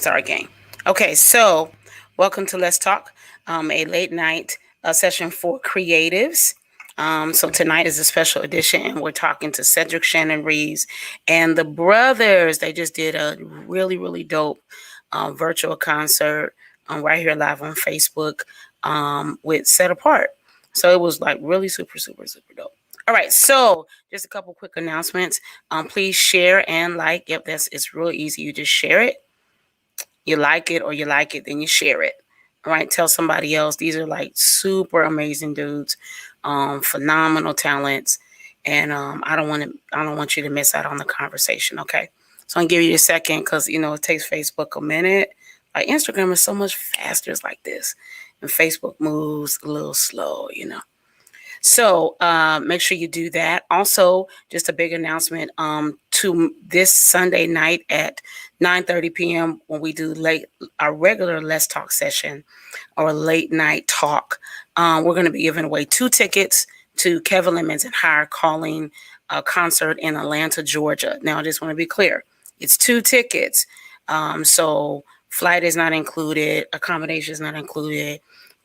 Sorry, gang. Okay, so welcome to Let's Talk, a late night session for creatives. So tonight is a special edition, and we're talking to Cedric Shannon Rives and the brothers. They just did a really dope virtual concert right here live on Facebook with Set Apart. So it was like really super dope. All right, so just a couple quick announcements. Please share and like. Yep, it's real easy. You just share it, you like it or you like it, then you share it. All right, tell somebody else. These are like super amazing dudes, phenomenal talents, and I don't want you to miss out on the conversation. Okay, so I'm gonna give you a second because it takes Facebook a minute. Like Instagram is so much faster. It's like this, and Facebook moves a little slow. So make sure you do that. Also, just a big announcement to this Sunday night at 9:30 p.m. when we do our regular Let's Talk session or late night talk. We're going to be giving away 2 tickets to Kevin Lemons and Higher Calling concert in Atlanta, Georgia. Now, I just want to be clear. It's 2 tickets. So flight is not included. Accommodation is not included.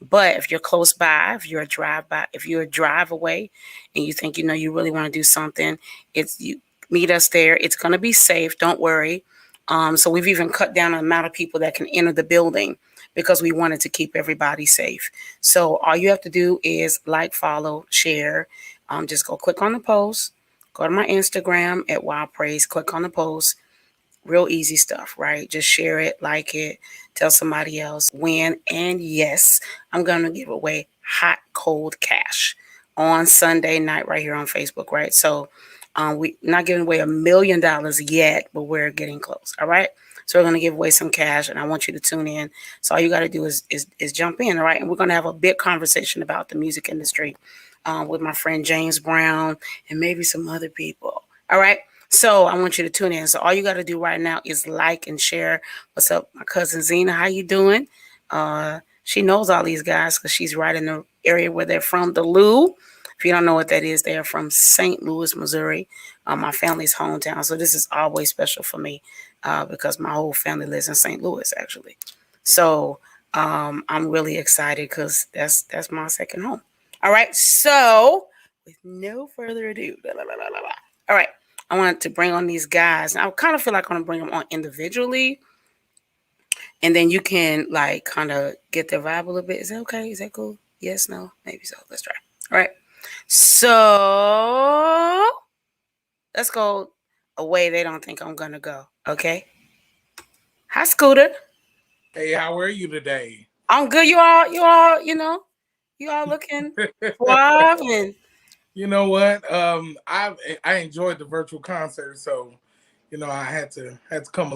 But if you're close by, if you're a drive away and you think, you really want to do something, you meet us there. It's going to be safe. Don't worry. So we've even cut down the amount of people that can enter the building because we wanted to keep everybody safe. So all you have to do is like, follow, share. Just go click on the post. Go to my Instagram at Wild Praise. Click on the post. Real easy stuff, right? Just share it, like it, tell somebody else, win. And yes, I'm going to give away hot, cold cash on Sunday night right here on Facebook, right? So we're not giving away $1 million yet, but we're getting close, all right? So we're going to give away some cash, and I want you to tune in. So all you got to do is jump in, all right? And we're going to have a big conversation about the music industry with my friend James Brown and maybe some other people, all right? So I want you to tune in. So all you got to do right now is like and share. What's up, my cousin Zena? How you doing? She knows all these guys because she's right in the area where they're from, the Lou. If you don't know what that is, they are from St. Louis, Missouri. My family's hometown. So this is always special for me because my whole family lives in St. Louis, actually. So I'm really excited because that's my second home. All right. So with no further ado, all right. I wanted to bring on these guys. I kind of feel like I want to bring them on individually. And then you can like kind of get their vibe a little bit. Is that okay? Is that cool? Yes, no, maybe so. Let's try. All right. So let's go a way they don't think I'm gonna go. Okay. Hi, Scooter. Hey, how are you today? I'm good. You all looking suave and You know what? I enjoyed the virtual concert, so I had to come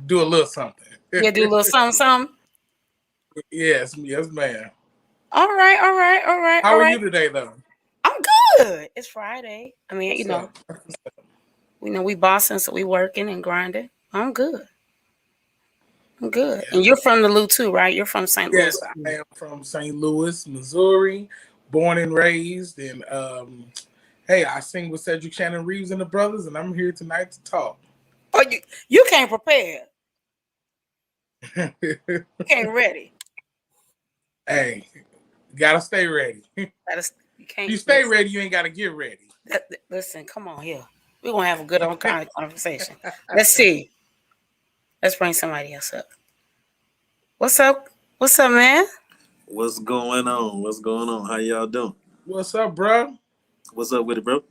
do a little something. yeah, do a little something, something. Yes, ma'am. All How are right. you today, though? I'm good. It's Friday. I mean, What's up? we bossing, so we working and grinding. I'm good. I'm good. Yeah. And you're from the Lou too, right? You're from St. Louis. Yes, I am from St. Louis, Missouri, born and raised, and hey, I sing with Cedric Shannon Rives and the Brothers, and I'm here tonight to talk. Oh, you came prepared. You came ready. Hey, gotta stay ready. That is, you If can't you stay ready, you ain't gotta get ready. listen. Come on here. We're gonna have a good old kind of conversation. Let's see. Let's bring somebody else up. What's up? What's up, man? What's going on? What's going on? How y'all doing? What's up, bro? What's up with it, bro?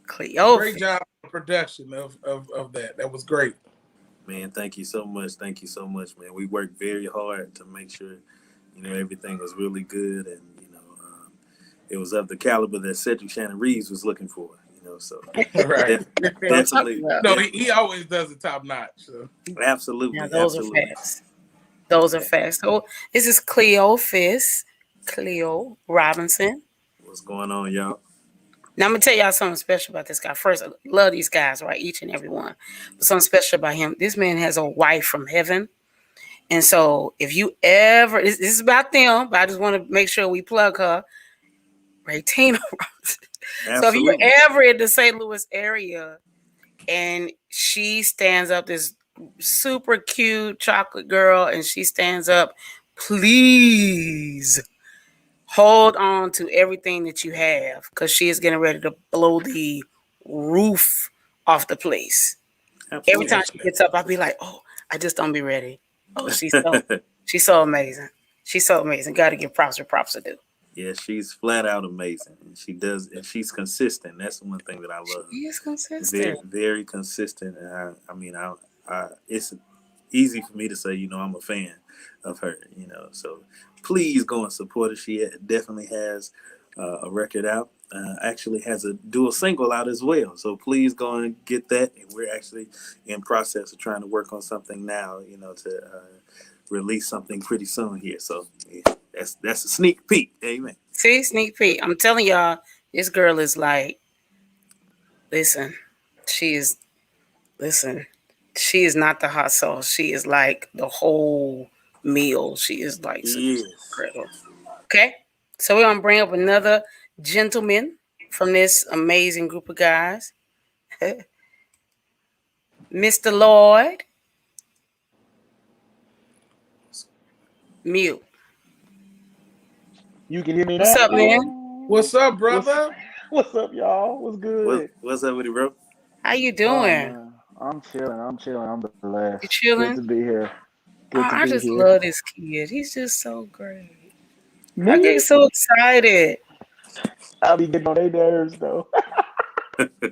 Great Cleophas. job on production of that. That was great. Man, thank you so much. Thank you so much, man. We worked very hard to make sure, everything was really good and, it was of the caliber that Cedric Shannon Reeves was looking for, so Right. What I'm talking definitely, about. No, definitely, he always does the top notch. So. Now absolutely, those are absolutely. facts. Those are facts. So this is Cleophas, Cleo Robinson. What's going on, y'all? Now I'm gonna tell y'all something special about this guy. First, I love these guys, right? Each and every one. But something special about him. This man has a wife from heaven. And so if you ever this is about them, but I just want to make sure we plug her, Tina Robinson. So if you're Absolutely. ever in the St. Louis area and she stands up this super cute chocolate girl, and she stands up. Please hold on to everything that you have, because she is getting ready to blow the roof off the place. Every Absolutely. time she gets up, I'll be like, "Oh, I just don't be ready." Oh, she's so amazing. She's so amazing. Got to give props where props are due. Yeah, she's flat out amazing, and she's consistent. That's the one thing that I She love. is consistent. Very, very consistent. And it's easy for me to say, I'm a fan of her. So please go and support her. She definitely has a record out. Actually has a dual single out as well. So please go and get that. And we're actually in process of trying to work on something now. To release something pretty soon here. So yeah, that's a sneak peek. Amen. See, sneak peek. I'm telling y'all, this girl is like, listen, she is, listen, she is not the hot sauce. She is like the whole meal. She is like super, super Yes. incredible. Okay, so we're gonna bring up another gentleman from this amazing group of guys, Mr. Lloyd. Mute. You can hear me What's now? up, man? What's up, What's brother? what's up, y'all? What's good? What's up with it, bro? How you Oh doing? man, I'm chilling. I'm chilling. I'm blessed. You Good to chilling? be here. Oh, Good to I be just here. love this kid. He's just so great. I get Me? so excited. I'll be getting on their nerves though.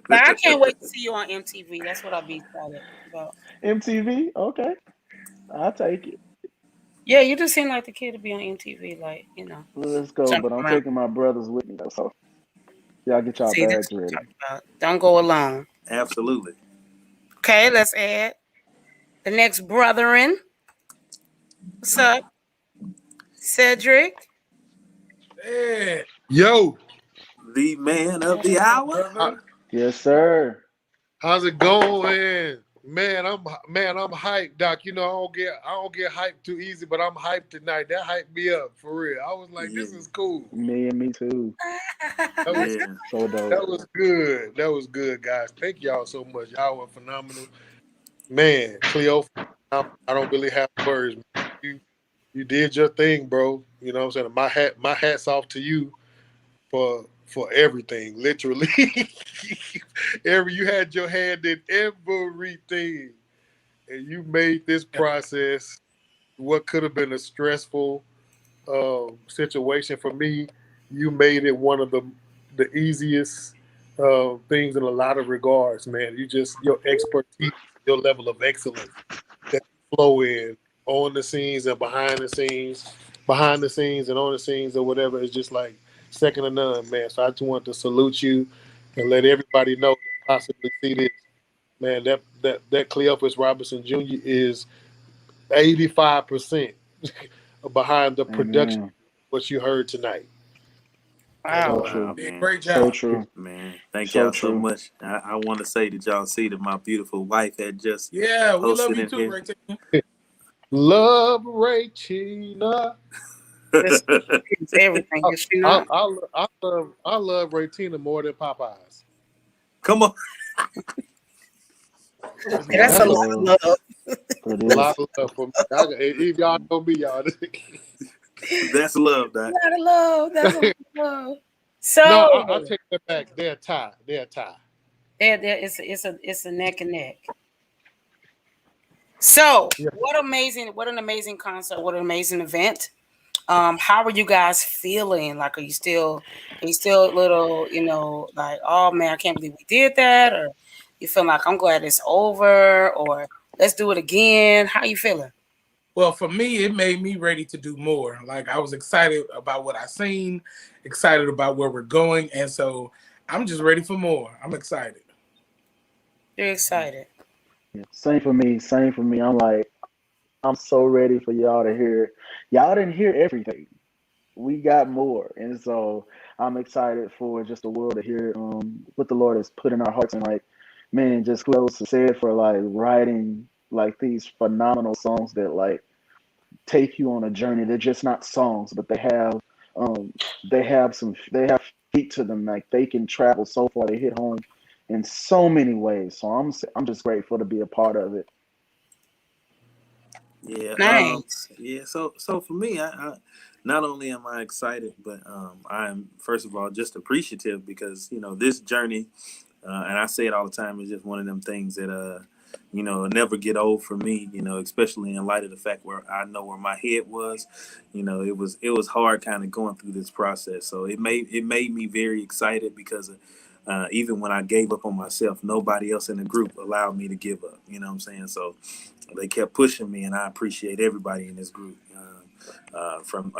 Like, I can't wait to see you on MTV. That's what I'll be excited about. MTV? Okay, I'll take it. Yeah, you just seem like the kid to be on MTV, like, Let's go. jumping But I'm around. taking my brothers with me though, so y'all get y'all See, that's bags what I'm ready. talking about. Don't go alone. Absolutely. Okay, let's add the next brotherin. What's up, Cedric? Yeah. Yo, The man of the Yeah. hour. how- Brother. Yes, sir. how's it going? Man, I'm hyped, Doc. I don't get hyped too easy, but I'm hyped tonight. That hyped me up for real. I was like, Yeah. this is cool. Me and me too. That was Yeah. So dope. that was good. That was good, guys. Thank y'all so much. Y'all were phenomenal. Man, Cleo, I don't really have words. Man. You did your thing, bro. You know what I'm saying? My hat's off to you for everything, literally. You had your hand in everything, and you made this process what could have been a stressful situation for me. You made it one of the easiest things in a lot of regards, man. Your expertise, your level of excellence that you flow in on the scenes and behind the scenes and on the scenes or whatever is just like second to none, man. So I just want to salute you and let everybody know that possibly see this, man. That Cleophas Robinson Jr. is 85% behind the production. Amen. What you heard tonight. So Wow. Wow, true. Yeah, man. great So job. true. Man, thank So y'all so true. much. I want to say that y'all see that my beautiful wife had just Yeah, we love posted you in too, here. Ray T. Love Rachina. Listen, it's everything. I, If you're I, not, I love Raytina more than Popeyes. Come on. That's hey, my that's a That's that's lot love. of love. It a lot is. of love for me. If y'all know me, y'all. That's love, A Doc. lot of love. That's a lot of love. No, So I'll take that back. They're a tie. They're a tie. it's a neck and neck. So Yeah. what an amazing concert, what an amazing event. How are you guys feeling? Like, are you still a little, like, oh man, I can't believe we did that, or you feel like I'm glad it's over, or let's do it again? How you feeling? Well, for me, it made me ready to do more. Like I was excited about what I seen, excited about where we're going, and so I'm just ready for more. I'm excited. You're excited. Yeah. Same for me. Same for me. I'm like, I'm so ready for y'all to hear. Y'all didn't hear everything. We got more, and so I'm excited for just the world to hear what the Lord has put in our hearts, and like, man, just close to say it for like writing like these phenomenal songs that like take you on a journey. They're just not songs, but um they have feet to them. Like they can travel so far. They hit home in so many ways. So I'm just grateful to be a part of it. Yeah. Nice. Yeah. So for me, I not only am I excited, but I'm first of all just appreciative because this journey, and I say it all the time, is just one of them things that never get old for me. Especially in light of the fact where I know where my head was. It was hard kind of going through this process. So it made me very excited because. Even when I gave up on myself, nobody else in the group allowed me to give up. You know what I'm saying? So they kept pushing me, and I appreciate everybody in this group. From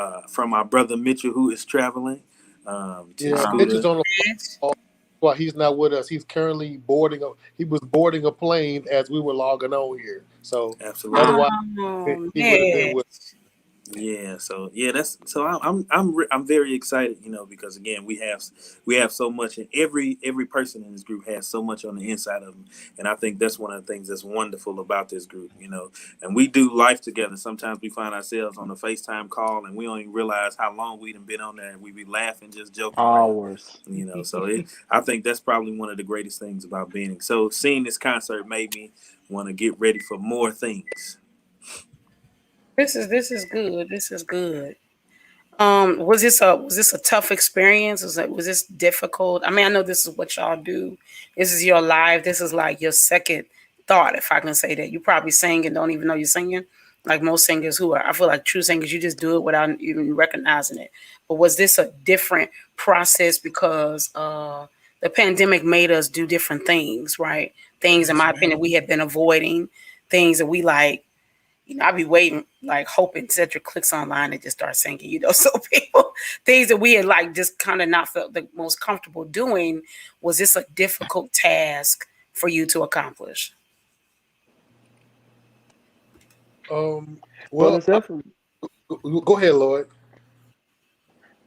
my brother Mitchell, who is traveling, to Yeah, Mitch Um, is Scooter. on the yes. phone. Why he's not with us. He's currently boarding. He was boarding a plane as we were logging on here. So Absolutely. otherwise, Oh, he would have been man. with. Yeah, so yeah, that's so I'm very excited, because again we have so much, and every person in this group has so much on the inside of them, and I think that's one of the things that's wonderful about this group. And we do life together. Sometimes we find ourselves on a FaceTime call, and we don't even realize how long we done been on there, and we be laughing, just joking around. Hours. So I think that's probably one of the greatest things about being. So seeing this concert made me want to get ready for more things. This is good. This is good. Was this a tough experience? Was this difficult? I mean, I know this is what y'all do. This is your life. This is like your second thought, if I can say that. You probably sing and don't even know you're singing. Like most singers who are, I feel like true singers, you just do it without even recognizing it. But was this a different process because the pandemic made us do different things, right? Things, in Yes, my man. opinion, we have been avoiding. Things that we like, I be waiting, like hoping Cedric clicks online and just starts singing. So people, things that we had like just kind of not felt the most comfortable doing. Was this a difficult task for you to accomplish? Um. Well, Well, it's definitely go ahead, Lloyd.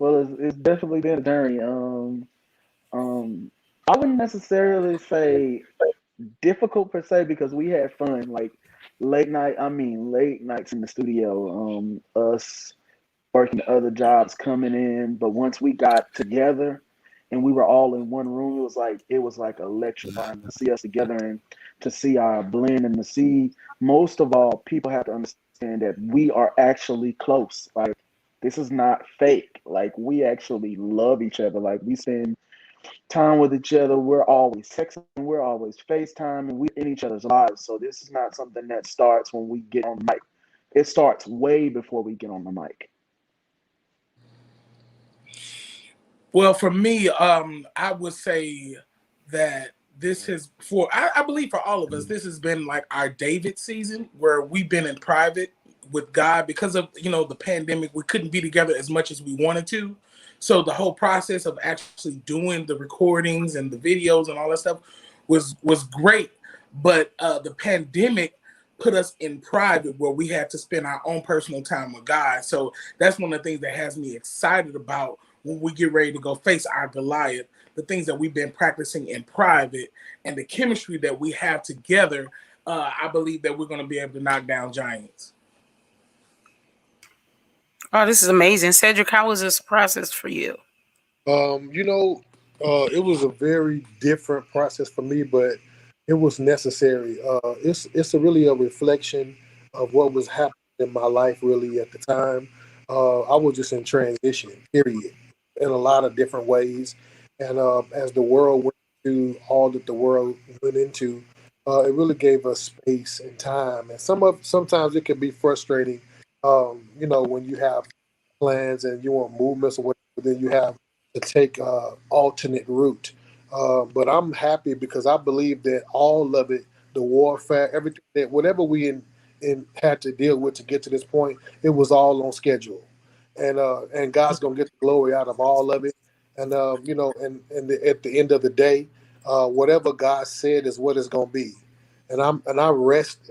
it's definitely been a journey. Um, I wouldn't necessarily say difficult per se because we had fun. Like late nights in the studio. Us working other jobs coming in, but once we got together and we were all in one room, it was like electrifying to see us together and to see our blend and to see, most of all, people have to understand that we are actually close. Like, this is not fake. Like, we actually love each other. Like, we spend time with each other. We're always texting, we're always FaceTime, and we're in each other's lives. So this is not something that starts when we get on the mic. It starts way before we get on the mic. Well, for me, I would say that this has I believe for all of us, this has been like our David season where we've been in private with God because of the pandemic. We couldn't be together as much as we wanted to. So the whole process of actually doing the recordings and the videos and all that stuff was great. But the pandemic put us in private where we had to spend our own personal time with God. So that's one of the things that has me excited about when we get ready to go face our Goliath, the things that we've been practicing in private and the chemistry that we have together. I believe that we're going to be able to knock down giants. Oh, this is amazing, Cedric. How was this process for you? You know, it was a very different process for me, but it was necessary. It's really a reflection of what was happening in my life really at the time. I was just in transition, period, in a lot of different ways. And as the world went into all that the world went into, it really gave us space and time. And sometimes it can be frustrating, when you have plans and you want movements or whatever, then you have to take alternate route. But I'm happy because I believe that all of it, the warfare, everything that whatever we had to deal with to get to this point, it was all on schedule, and God's gonna get the glory out of all of it. And at the end of the day, whatever God said is what it's gonna be, and I rest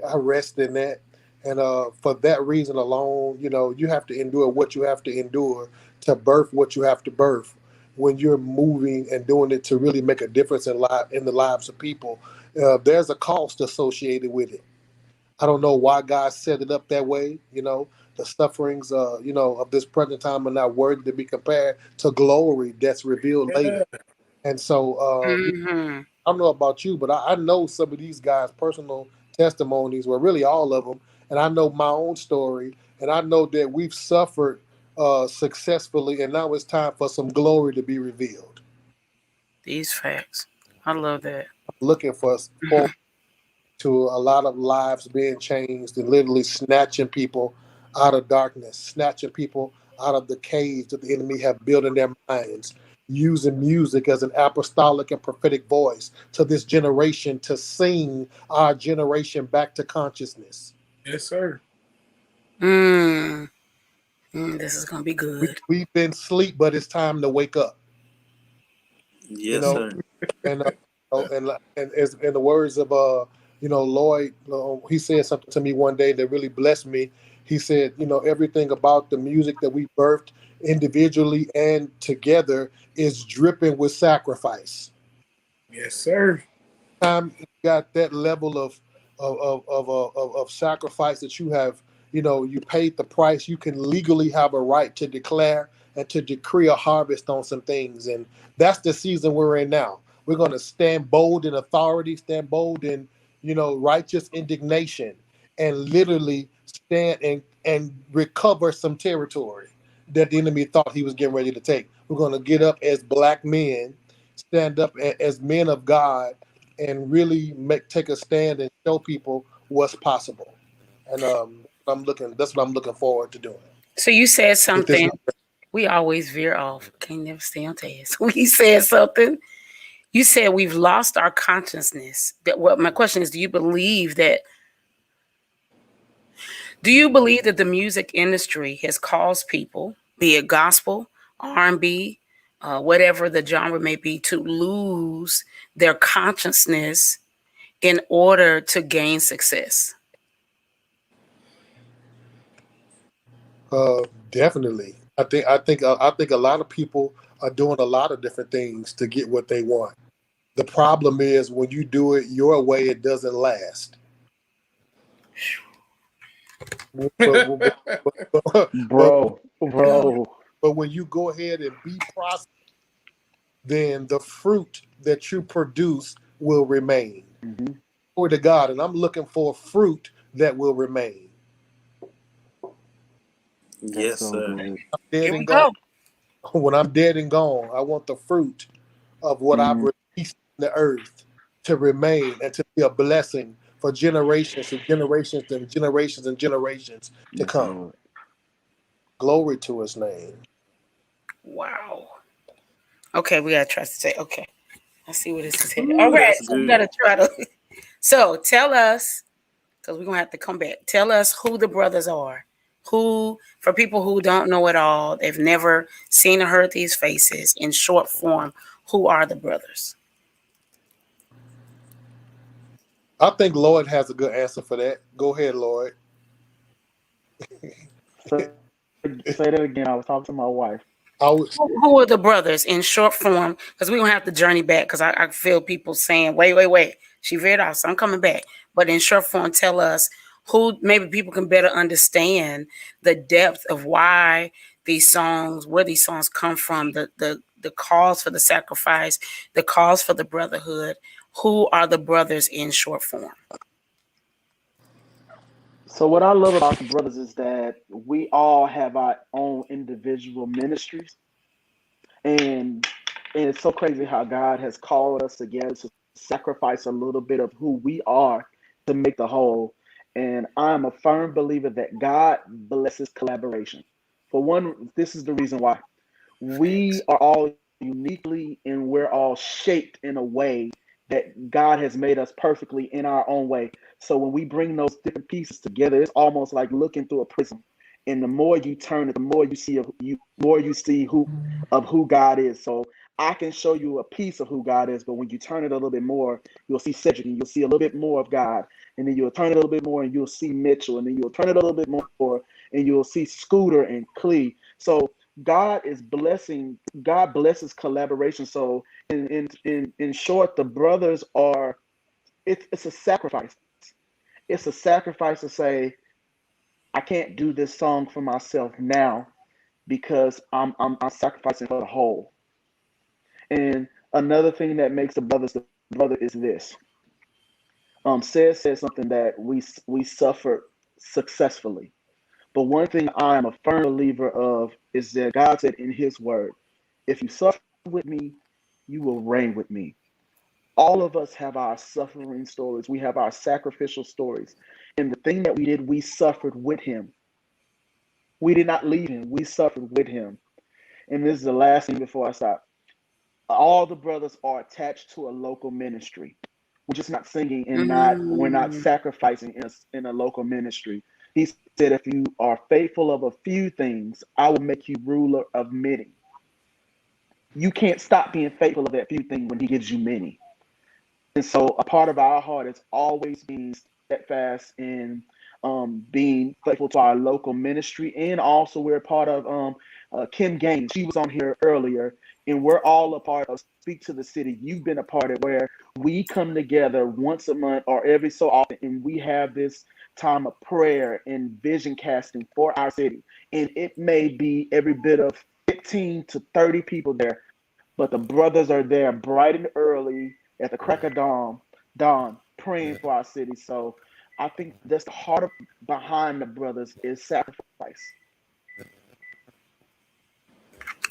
in that. And for that reason alone, you have to endure what you have to endure to birth what you have to birth when you're moving and doing it to really make a difference in the lives of people. There's a cost associated with it. I don't know why God set it up that way. The sufferings, of this present time are not worthy to be compared to glory that's revealed later. Yeah. And so, Hmm. I don't know about you, but I know some of these guys' personal testimonies, well, really all of them, and I know my own story, and I know that we've suffered successfully, and now it's time for some glory to be revealed. These facts. I love that. Looking for to a lot of lives being changed and literally snatching people out of darkness, snatching people out of the caves that the enemy have built in their minds, using music as an apostolic and prophetic voice to this generation to sing our generation back to consciousness. Yes, sir. Mm, this is gonna be We, good. we've been asleep, but it's time to wake up. You Yes, know, sir. and and as in the words of Lloyd, he said something to me one day that really blessed me. He said, everything about the music that we birthed individually and together is dripping with sacrifice. Yes, sir. Time you got that level of sacrifice that you have, you paid the price. You can legally have a right to declare and to decree a harvest on some things, and that's the season we're in now. We're going to stand bold in authority, stand bold in righteous indignation, and literally stand and recover some territory that the enemy thought he was getting ready to take. We're going to get up as black men, stand up as men of God, and really take a stand and show people what's possible. And that's what I'm looking forward to doing So you said with this. something. We always veer off. Can't never stay on task. We said something. You said we've lost our consciousness. That what my question is, do you believe that the music industry has caused people, be it gospel, R&B, whatever the genre may be, to lose their consciousness in order to gain success? Definitely, I think a lot of people are doing a lot of different things to get what they want. The problem is when you do it your way, it doesn't last. But, but, Bro, Go. bro. but when you go ahead and be processed, then the fruit that you produce will remain. Hmm. Glory to God. And I'm looking for fruit that will remain. That's Yes, so sir. good. Dead Here we and gone. go. When I'm dead and gone, I want the fruit of what I've Mm, released in the earth to remain and to be a blessing for generations and generations and generations and generations to yes, come. Lord. Glory to his name. Wow. Okay, we gotta try to say. Okay, I see where this is headed. All Ooh, right, that's so we good. gotta try to. So tell us, because we're gonna have to come back. Tell us who the brothers are. Who, for people who don't know at all, they've never seen or heard these faces in short form. Who are the brothers? I think Lloyd has a good answer for that. Go ahead, Lloyd. Say that again. I was talking to my wife. I was, Who are the brothers in short form? Because we're gonna have to journey back. Because I feel people saying, "Wait, wait, wait." She veered off, so I'm coming back. But in short form, tell us who. Maybe people can better understand the depth of why these songs, where these songs come from, the cause for the sacrifice, the cause for the brotherhood. Who are the brothers in short form? So what I love about the brothers is that we all have our own individual ministries, and it's so crazy how God has called us together to sacrifice a little bit of who we are to make the whole. And I'm a firm believer that God blesses collaboration. For one, this is the reason why we Facts. are all uniquely and we're all shaped in a way that God has made us perfectly in our own way. So when we bring those different pieces together, it's almost like looking through a prism. And the more you turn it, the more you see more you see who God is. So I can show you a piece of who God is, but when you turn it a little bit more, you'll see Cedric and you'll see a little bit more of God. And then you'll turn it a little bit more and you'll see Mitchell. And then you'll turn it a little bit more and you'll see Scooter and Clee. So God is blessing. God blesses collaboration. So in short, the brothers are. It's a sacrifice. It's a sacrifice to say I can't do this song for myself now because I'm sacrificing for the whole. And another thing that makes the brother is this. Said something that we suffered. successfully. But one thing I am a firm believer of is that God said in His Word, if you suffer with me, you will reign with me. All of us have our suffering stories. We have our sacrificial stories. And the thing that we did, we suffered with Him. We did not leave Him, we suffered with Him. And this is the last thing before I stop. All the brothers are attached to a local ministry. We're just not singing and not we're not Mm. sacrificing in a local ministry. He said, if you are faithful of a few things, I will make you ruler of many. You can't stop being faithful of that few things when he gives you many. And so a part of our heart is always being steadfast in being faithful to our local ministry. And also we're a part of Kim Gaines. She was on here earlier, and we're all a part of Speak to the City. You've been a part of where we come together once a month or every so often, and we have this time of prayer and vision casting for our city. And it may be every bit of 15 to 30 people there, but the brothers are there bright and early at the crack of dawn, praying for our city. So I think that's the heart of, behind the brothers is sacrifice.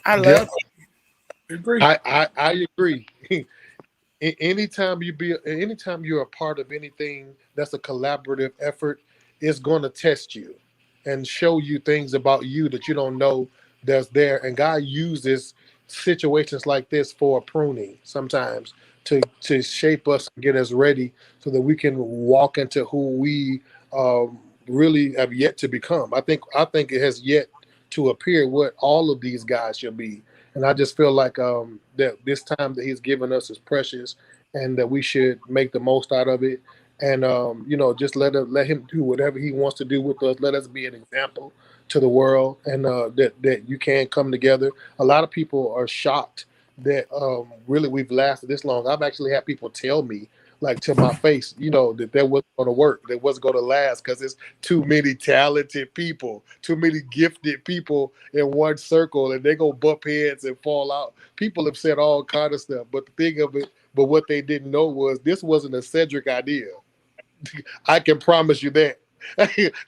I love Yep, it. Agree. I agree. Anytime you're a part of anything that's a collaborative effort, it's going to test you and show you things about you that you don't know that's there. And God uses situations like this for pruning sometimes to shape us and get us ready so that we can walk into who we really have yet to become. I think it has yet to appear what all of these guys should be. And I just feel like that this time that he's given us is precious, and that we should make the most out of it. And just let him do whatever he wants to do with us. Let us be an example to the world, and that you can come together. A lot of people are shocked that really we've lasted this long. I've actually had people tell me, like, to my face, that wasn't going to work, that wasn't going to last, because it's too many talented people, too many gifted people in one circle, and they go bump heads and fall out. People have said all kind of stuff, but the thing of it, but what they didn't know was this wasn't a Cedric idea. I can promise you that.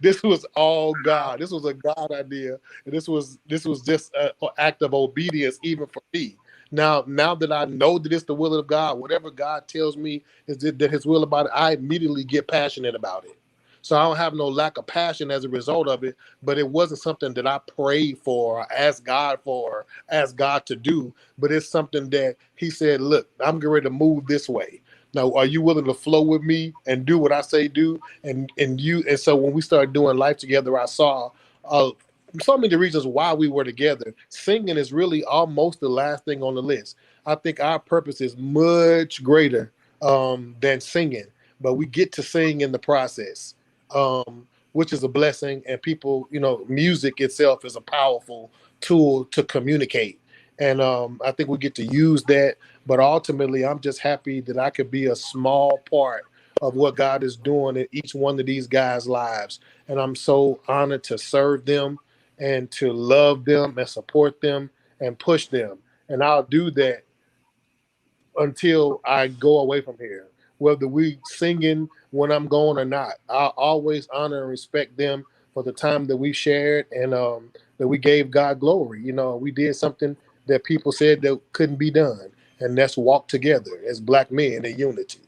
This was all God. This was a God idea, and this was just an act of obedience, even for me. Now that I know that it's the will of God, whatever God tells me is that His will about it, I immediately get passionate about it. So I don't have no lack of passion as a result of it. But it wasn't something that I prayed for, or asked God for, or asked God to do. But it's something that He said, "Look, I'm getting ready to move this way. Now, are you willing to flow with me and do what I say do?" And so when we started doing life together, I saw uh, so many reasons why we were together. Singing is really almost the last thing on the list. I think our purpose is much greater than singing, but we get to sing in the process, which is a blessing. And people, music itself is a powerful tool to communicate. And I think we get to use that, but ultimately, I'm just happy that I could be a small part of what God is doing in each one of these guys' lives. And I'm so honored to serve them and to love them and support them and push them. And I'll do that until I go away from here, whether we singing when I'm gone or not. I always honor and respect them for the time that we shared, and that we gave God glory. We did something that people said that couldn't be done, and that's walk together as black men in unity.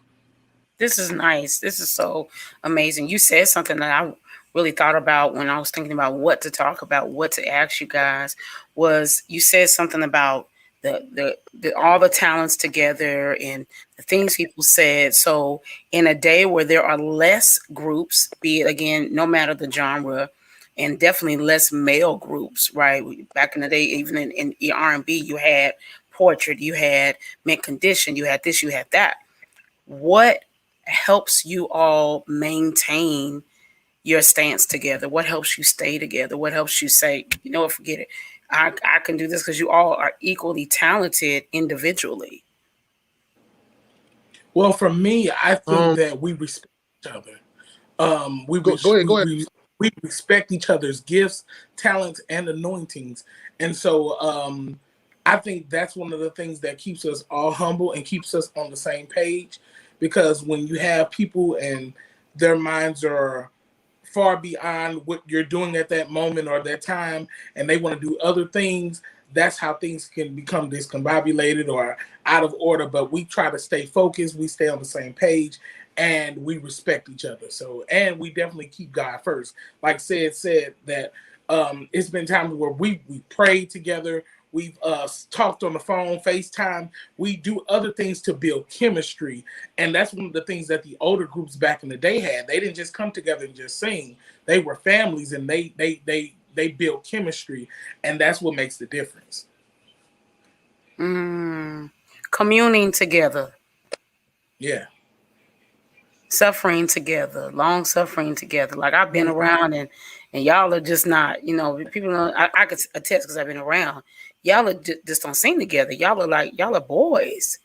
This is nice. This is so amazing. You said something that I really thought about when I was thinking about what to talk about, what to ask you guys. Was you said something about the all the talents together and the things people said. So in a day where there are less groups, be it again, no matter the genre, and definitely less male groups, right? Back in the day, even in R&B, you had Portrait, you had Mint Condition, you had this, you had that. What helps you all maintain your stance together? What helps you stay together? What helps you say, you know what, forget it. I can do this, because you all are equally talented individually. Well, for me, I think Um, that we respect each other. We, go res- ahead, we go ahead. we we respect each other's gifts, talents, and anointings, and so I think that's one of the things that keeps us all humble and keeps us on the same page. Because when you have people and their minds are far beyond what you're doing at that moment or that time, and they want to do other things, that's how things can become discombobulated or out of order. But we try to stay focused, we stay on the same page, and we respect each other. So, and we definitely keep God first. Like said that it's been times where we prayed together. We've talked on the phone, FaceTime. We do other things to build chemistry, and that's one of the things that the older groups back in the day had. They didn't just come together and just sing. They were families, and they built chemistry, and that's what makes the difference. Communing together, Yeah. suffering together, long suffering together. Like I've been around, and y'all are just not, people know, I could attest because I've been around. Y'all are just don't sing together. Y'all are like, y'all are boys.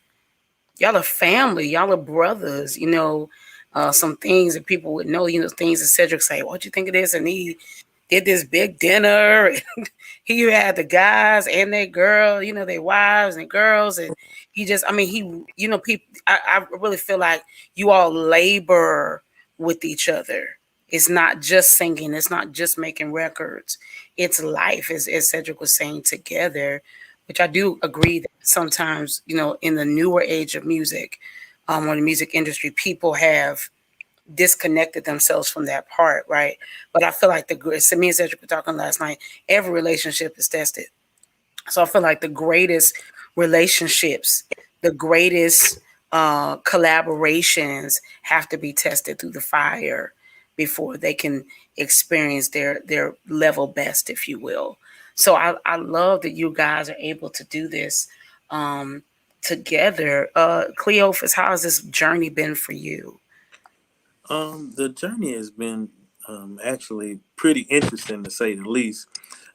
Y'all are family. Y'all are brothers. Some things that people would know, things that Cedric say, what'd you think of this? And he did this big dinner. He had the guys and their girl, their wives and girls. And he just, I mean, people, I really feel like you all labor with each other. It's not just singing. It's not just making records. It's life, as Cedric was saying, together, which I do agree that sometimes, in the newer age of music, or the music industry, people have disconnected themselves from that part, right? But I feel like so me and Cedric were talking last night, every relationship is tested. So I feel like the greatest relationships, the greatest collaborations have to be tested through the fire before they can experience their level best, if you will. So I love that you guys are able to do this together. Cleophas, how has this journey been for you? The journey has been actually pretty interesting to say the least.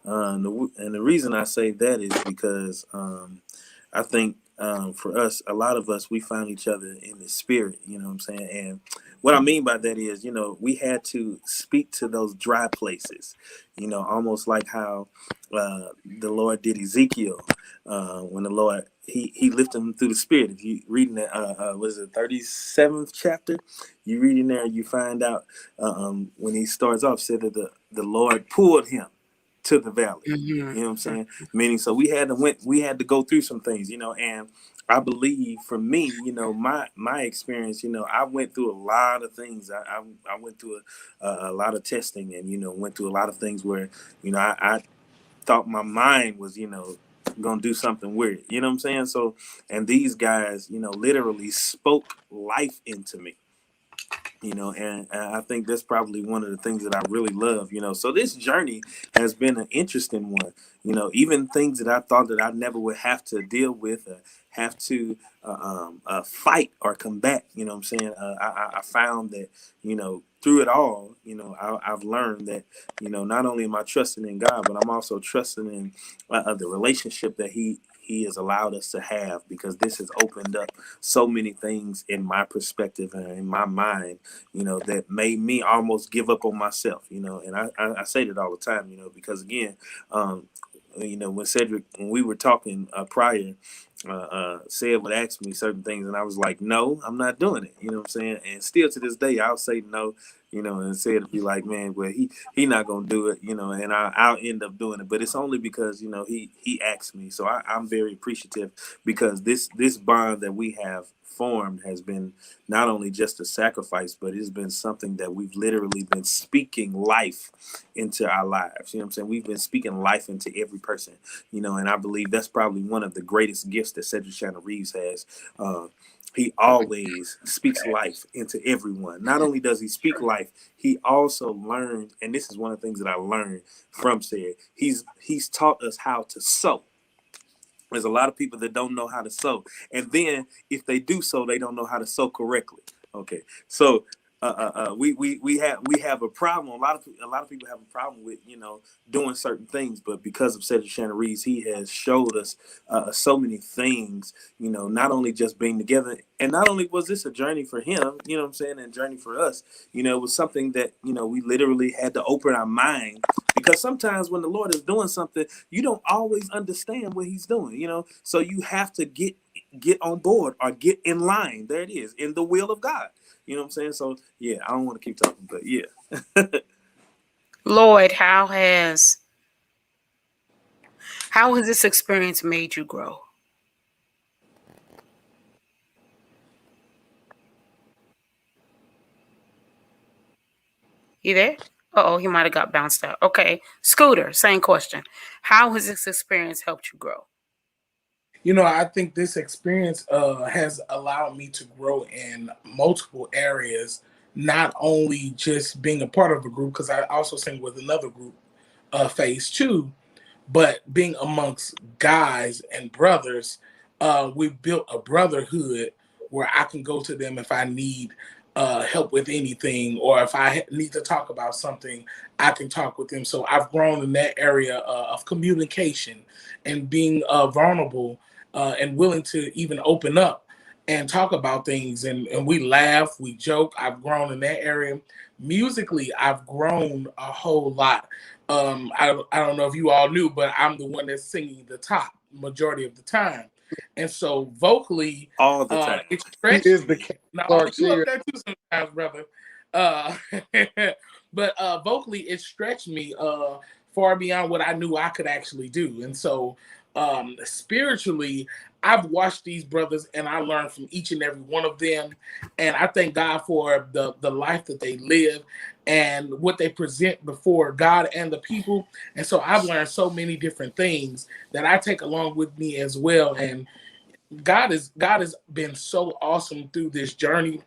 And the reason I say that is because I think for us, a lot of us, we found each other in the spirit, you know what I'm saying? And what I mean by that is, we had to speak to those dry places, almost like how the Lord did Ezekiel when the Lord, he lifted him through the spirit. If you reading that, was it 37th chapter? You read in there, you find out when he starts off, said that the Lord pulled him to the valley. Mm-hmm. You know what I'm saying? Meaning, so we had to go through some things, and I believe for me, my experience, I went through a lot of things. I went through a lot of testing, and went through a lot of things where, I thought my mind was, gonna do something weird. You know what I'm saying? So, and these guys, literally spoke life into me. And I think that's probably one of the things that I really love, so this journey has been an interesting one, even things that I thought that I never would have to deal with, have to fight or combat, what I'm saying, I found that, through it all, I've learned that, not only am I trusting in God, but I'm also trusting in the relationship that he has allowed us to have, because this has opened up so many things in my perspective and in my mind, that made me almost give up on myself, and I say that all the time, because again, when we were talking prior, Sid would ask me certain things, and I was like, no, I'm not doing it. You know what I'm saying? And still to this day, I'll say no, and Sid would be like, man, well, he not gonna do it, and I'll end up doing it. But it's only because he asked me, so I'm very appreciative, because this bond that we have formed has been not only just a sacrifice, but it's been something that we've literally been speaking life into our lives. You know what I'm saying? We've been speaking life into every person, and I believe that's probably one of the greatest gifts that Cedric Shannon Rives has. He always speaks life into everyone. Not only does he speak life, he also learned, and this is one of the things that I learned from Ced. He's taught us how to sow. There's a lot of people that don't know how to sew, and then if they do so, they don't know how to sew correctly. Okay, so we have a problem. A lot of people have a problem with doing certain things, but because of Cedric Shannon Reeves, he has showed us so many things. Not only just being together, and not only was this a journey for him, what I'm saying, and a journey for us. It was something that we literally had to open our mind, because sometimes when the Lord is doing something, you don't always understand what He's doing. So you have to get on board or get in line. There it is, in the will of God. You know what I'm saying? So yeah, I don't want to keep talking, but yeah. Lloyd, how has this experience made you grow? You there? Oh, he might have got bounced out. Okay. Scooter, same question. How has this experience helped you grow? I think this experience has allowed me to grow in multiple areas, not only just being a part of a group, because I also sing with another group, Phase Two, but being amongst guys and brothers, we built a brotherhood where I can go to them if I need help with anything, or if I need to talk about something, I can talk with them. So I've grown in that area of communication and being vulnerable and willing to even open up and talk about things. And we laugh, we joke. I've grown in that area. Musically, I've grown a whole lot. I don't know if you all knew, but I'm the one that's singing the top majority of the time. And so vocally, All the time. it He stretched is the me. Ken Now Clark you up here. there too sometimes, brother. Uh, but vocally, it stretched me far beyond what I knew I could actually do. And so spiritually, I've watched these brothers and I learned from each and every one of them. And I thank God for the life that they live and what they present before God and the people. And so I've learned so many different things that I take along with me as well. And God has been so awesome through this journey.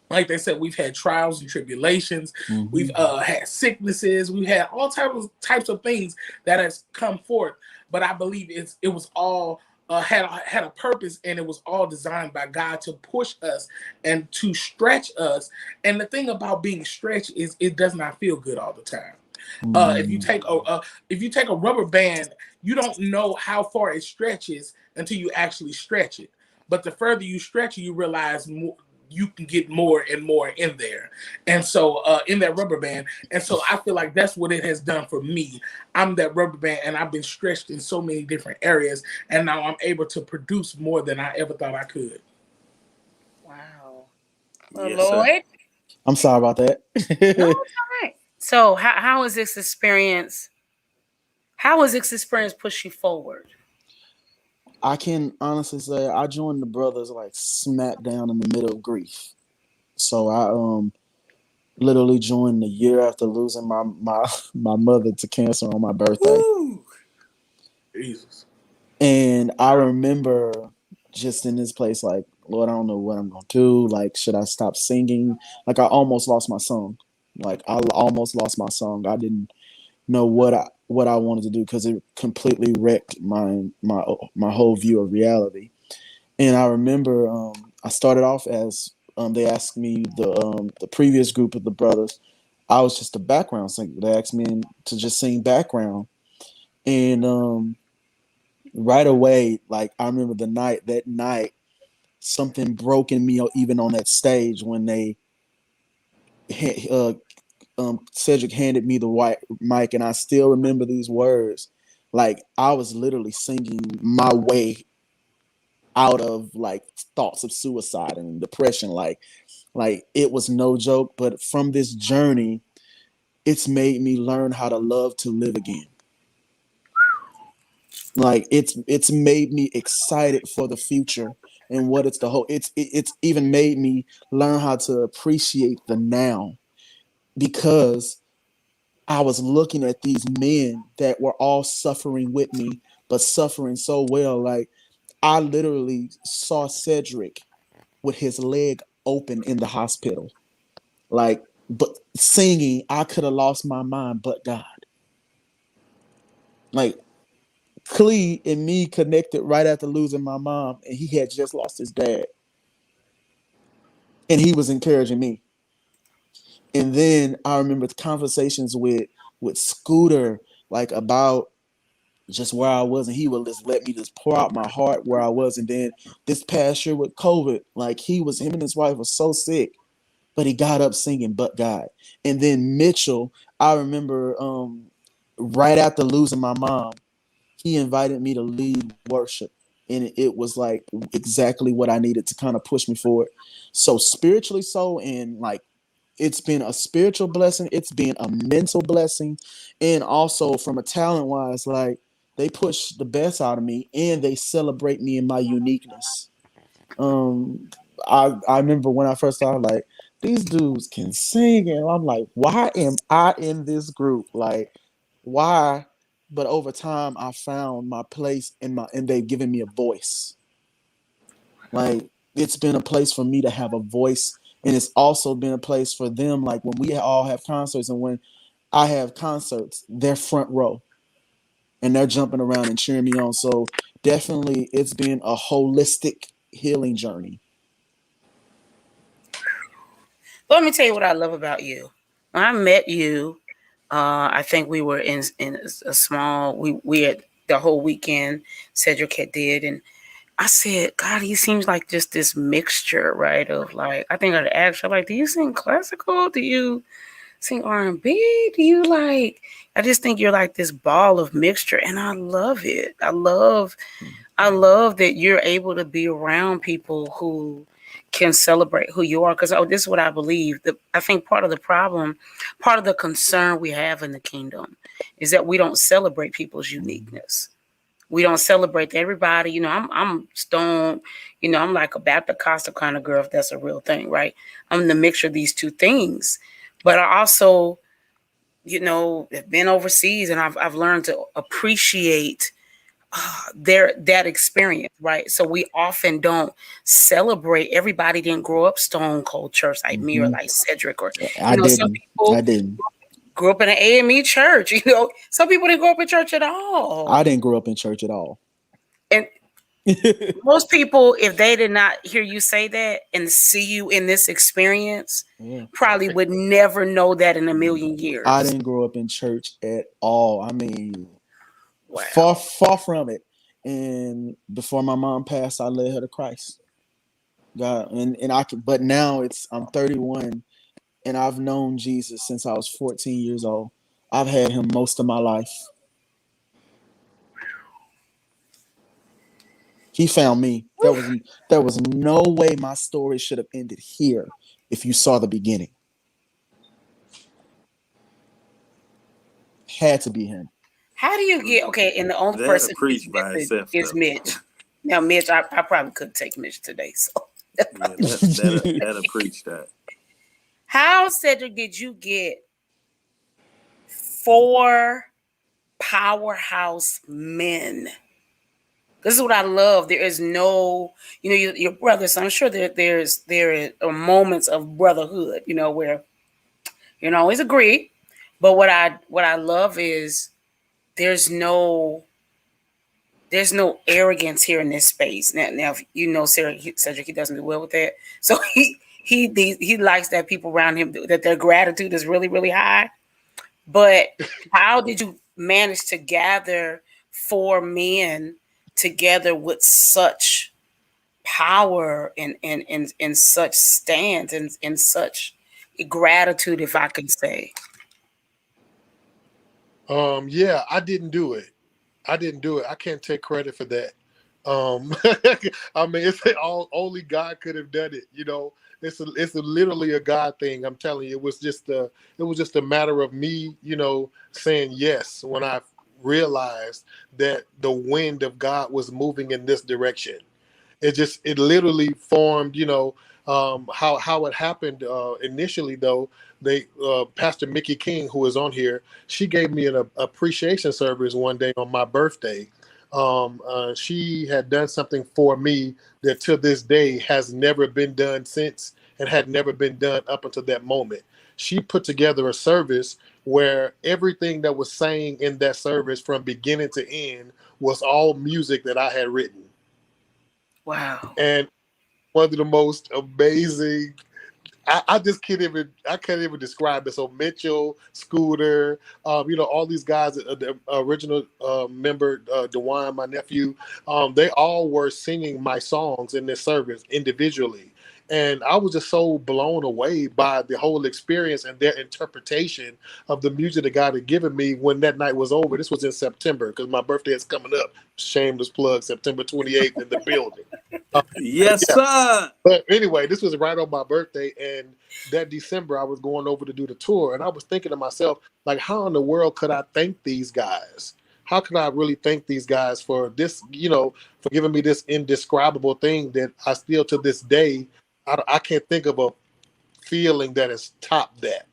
Like they said, we've had trials and tribulations, we've Mm-hmm. had sicknesses, we've had all types of things that has come forth. But I believe it was all had a purpose, and it was all designed by God to push us and to stretch us. And the thing about being stretched is it does not feel good all the time. If you Mm. take a rubber band, you don't know how far it stretches until you actually stretch it. But the further you stretch it, you realize more, you can get more and more in there. And so in that rubber band. And so I feel like that's what it has done for me. I'm that rubber band, and I've been stretched in so many different areas, and now I'm able to produce more than I ever thought I could. Wow. Well, Yes, sir. Lloyd? I'm sorry about No, that. it's all right. So, how has this experience? How has this experience pushed you forward? I can honestly say I joined the brothers like smack down in the middle of grief. So I literally joined the year after losing my mother to cancer on my birthday. Woo! Jesus. And I remember just in this place, like, Lord, I don't know what I'm gonna do. Like, should I stop singing? Like, I almost lost my song. Like, I almost lost my song. I didn't know what I wanted to do because it completely wrecked my whole view of reality. And I remember I started off as they asked me the previous group of the brothers. I was just a background singer. They asked me to just sing background, and right away, like I remember that night, something broke in me, even on that stage when they uh, Cedric handed me the white mic, and I still remember these words. Like I was literally singing my way out of like thoughts of suicide and depression. Like it was no joke. But from this journey, it's made me learn how to love to live again. Like it's made me excited for the future and what it's the whole it's even made me learn how to appreciate the now because I was looking at these men that were all suffering with me but suffering so well. Like I literally saw Cedric with his leg open in the hospital, like, but singing I could have lost my mind but God. Like Clee and me connected right after losing my mom, and he had just lost his dad, and he was encouraging me. And then I remember conversations with Scooter, like about just where I was, and he would just let me just pour out my heart where I was. And then this past year with COVID, like him and his wife was so sick, but he got up singing "But God." And then Mitchell, I remember right after losing my mom, he invited me to lead worship. And it was like exactly what I needed to kind of push me forward. So spiritually so and like it's been a spiritual blessing, it's been a mental blessing, and also from a talent wise, like they push the best out of me and they celebrate me in my uniqueness. Um, I remember when I first started, like these dudes can sing, and I'm like, why am I in this group? Like, why? But over time, I found my place and they've given me a voice. Like it's been a place for me to have a voice, and it's also been a place for them. Like when we all have concerts, and when I have concerts, they're front row and they're jumping around and cheering me on. So definitely, it's been a holistic healing journey. Let me tell you what I love about you. When I met you, I think we were in a small. We had the whole weekend. Cedric had did, and I said, God, he seems like just this mixture, right? Of like, I think I'd asked her, like, do you sing classical? Do you sing R&B? Do you like? I just think you're like this ball of mixture, and I love it. I love that you're able to be around people who can celebrate who you are. Because this is what I believe. I think part of the problem, part of the concern we have in the kingdom, is that we don't celebrate people's uniqueness. We don't celebrate everybody. I'm stoned. I'm like a Baptist Costa kind of girl, if that's a real thing, right? I'm the mixture of these two things. But I also, have been overseas, and I've learned to appreciate that experience, right? So we often don't celebrate. Everybody didn't grow up stone cold church like me or Mm-hmm. like Cedric, or I some didn't. I people didn't. grew up in an AME church. Some people didn't grow up in church at all, I didn't grow up in church at all. and most people, if they did not hear you say that and see you in this experience, Yeah. probably would never know that in a million I years. didn't grow up in church at all. I mean, far Wow. far from it. And before my mom passed, I led her to Christ. God, and I can, but now I'm 31, and I've known Jesus since I was 14 years old. I've had him most of my life. He found me. There was no way my story should have ended here if you saw the beginning. Had to be him. How do you get okay? And the only That'll person who's preach by missing itself, is though. Mitch. Now, Mitch, I probably couldn't take Mitch today. So, Yeah, that'll preach that. how, Cedric, did you get four powerhouse men? This is what I love. There is no, your brothers. So I'm sure there are moments of brotherhood, where you don't always agree. But what I love is there's no there's no arrogance here in this space. Now if Cedric, he doesn't do well with that. So he likes that people around him that their gratitude is really really high. But how did you manage to gather four men together with such power and such stance and such gratitude, if I can say? Yeah, I didn't do it. I didn't do it. I can't take credit for that. Um, I mean, it's only God could have done it. Literally a God thing. I'm telling you, it was just a matter of me, saying yes when I realized that the wind of God was moving in this direction. It literally formed, how it happened initially. Though they Pastor Mickey King, who is on here, she gave me an appreciation service one day on my birthday. She had done something for me that to this day has never been done since, and had never been done up until that moment. She put together a service where everything that was sang in that service from beginning to end was all music that I had written. Wow. And one of the most amazing. I just can't even describe it. So Mitchell, Scooter, all these guys, the original member, Dewan, my nephew, they all were singing my songs in this service individually. And I was just so blown away by the whole experience and their interpretation of the music that God had given me when that night was over. This was in September because my birthday is coming up. Shameless plug, September 28th in the building. Yes, Yeah. sir. But anyway, this was right on my birthday, and that December I was going over to do the tour, and I was thinking to myself, like, how in the world could I thank these guys? How can I really thank these guys for this, for giving me this indescribable thing that I still to this day, I can't think of a feeling that has topped that.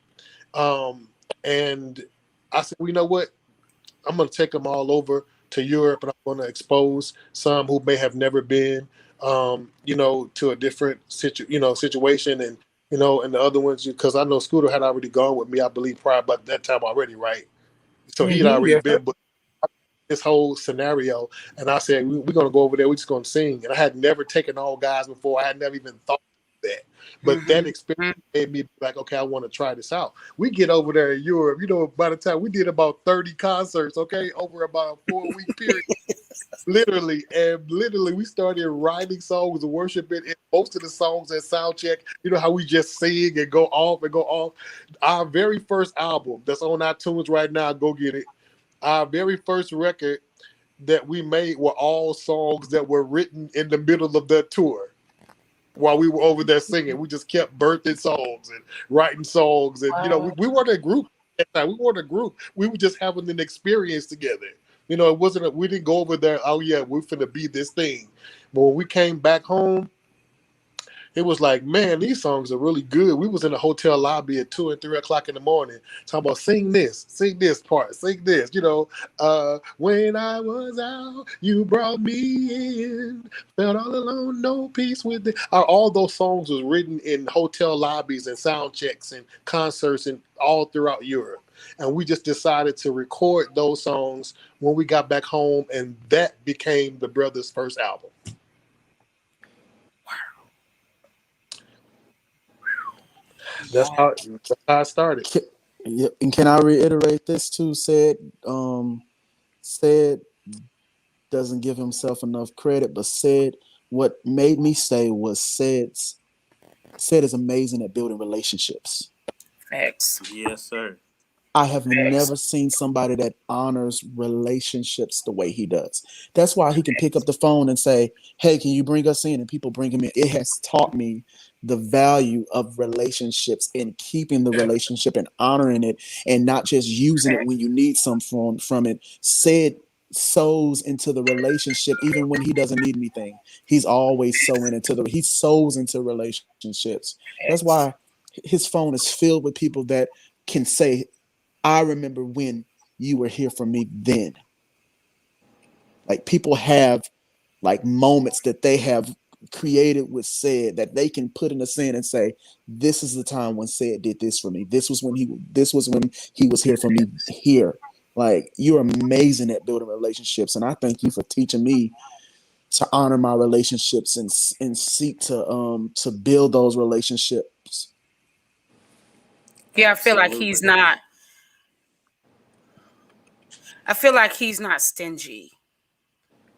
Um, and I said, well, you know what? I'm going to take them all over to Europe, and I'm going to expose some who may have never been, to a different situation, and and the other ones, because I know Scooter had already gone with me, I believe, prior about that time already, right? So he had already Yes, sir. been, but this whole scenario, and I said, we're going to go over there, we're just going to sing. And I had never taken all guys before. I had never even thought of that. But that experience made me like, okay, I want to try this out. We get over there in Europe, by the time we did about 30 concerts, okay, over about a 4-week period. Literally, we started writing songs and worshiping. And most of the songs at soundcheck, how we just sing and go off and go off. Our very first album that's on iTunes right now, go get it. Our very first record that we made were all songs that were written in the middle of that tour while we were over there singing. We just kept birthing songs and writing songs. And, we weren't a group at that time. We weren't a group. We were just having an experience together. It wasn't, we didn't go over there, oh, yeah, we're finna be this thing. But when we came back home, it was like, man, these songs are really good. We was in a hotel lobby at 2 and 3 o'clock in the morning talking about sing this part, sing this, when I was out, you brought me in, felt all alone, no peace with it. All those songs was written in hotel lobbies and sound checks and concerts and all throughout Europe. And we just decided to record those songs when we got back home, and that became the brothers' first album. That's how it started. Yeah, and can I reiterate this too? Said doesn't give himself enough credit, but said what made me say was said is amazing at building relationships. Facts. Yes, sir. I have Facts. never seen somebody that honors relationships the way he does. That's why he can pick up the phone and say, "Hey, can you bring us in?" And people bring him in. It has taught me the value of relationships and keeping the relationship and honoring it, and not just using it when you need some from it. Said sows into the relationship even when he doesn't need anything. He's always he sows into relationships. That's Facts. why his phone is filled with people that can say, I remember when you were here for me then. Like people have like moments that they have created with said that they can put in a sin and say, this is the time when said did this for me. This was when he was here for me here. Like you're amazing at building relationships. And I thank you for teaching me to honor my relationships and seek to build those relationships. Yeah, Absolutely. I feel like he's not stingy.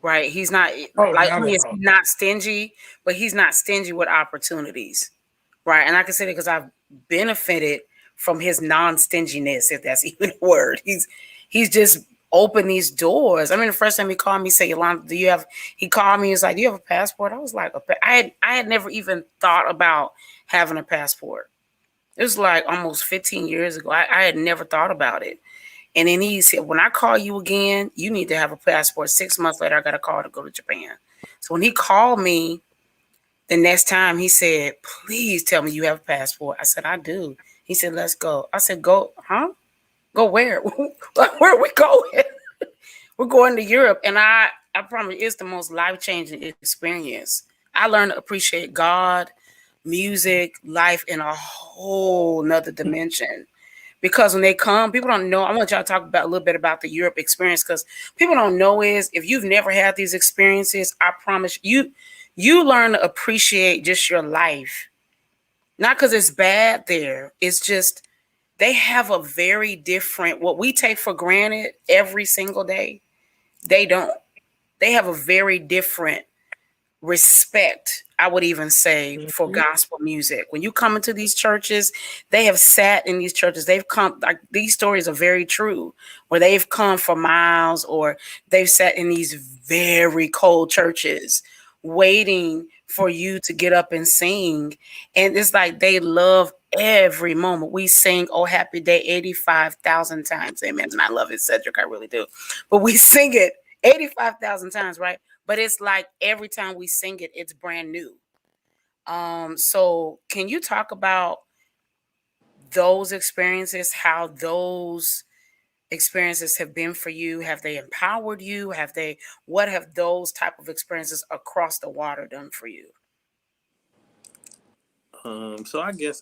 Right? He's not Oh, like not at he is all. not stingy, but he's not stingy with opportunities. Right? And I can say that because I've benefited from his non-stinginess, if that's even a word. He's just opened these doors. I mean, the first time he called me, say, Yolanda, do you have? He called me. He was like, "Do you have a passport?" I was like, I had never even thought about having a passport. It was like almost 15 years ago. I had never thought about it. And then he said, when I call you again, you need to have a passport. 6 months later, I got a call to go to Japan. So when he called me the next time, he said, please tell me you have a passport. I said, I do. He said, let's go. I said, go, huh? Go where? Where are we going? We're going to Europe. And I promise it's the most life-changing experience. I learned to appreciate God, music, life in a whole nother dimension. Because when they come, people don't know. I want y'all to talk about a little bit about the Europe experience because people don't know is if you've never had these experiences, I promise you learn to appreciate just your life. Not because it's bad there. It's just they have a very different what we take for granted every single day. They don't. They have a very different respect, I would even say, for Mhm. gospel music. When you come into these churches, they have sat in these churches. They've come, like these stories are very true, where they've come for miles or they've sat in these very cold churches waiting for you to get up and sing. And it's like they love every moment. We sing "Oh Happy Day" 85,000 times. Amen. And I love it, Cedric. I really do. But we sing it 85,000 times, right? But it's like every time we sing it, it's brand new. So can you talk about those experiences, how those experiences have been for you? Have they empowered you? What have those type of experiences across the water done for you? So I guess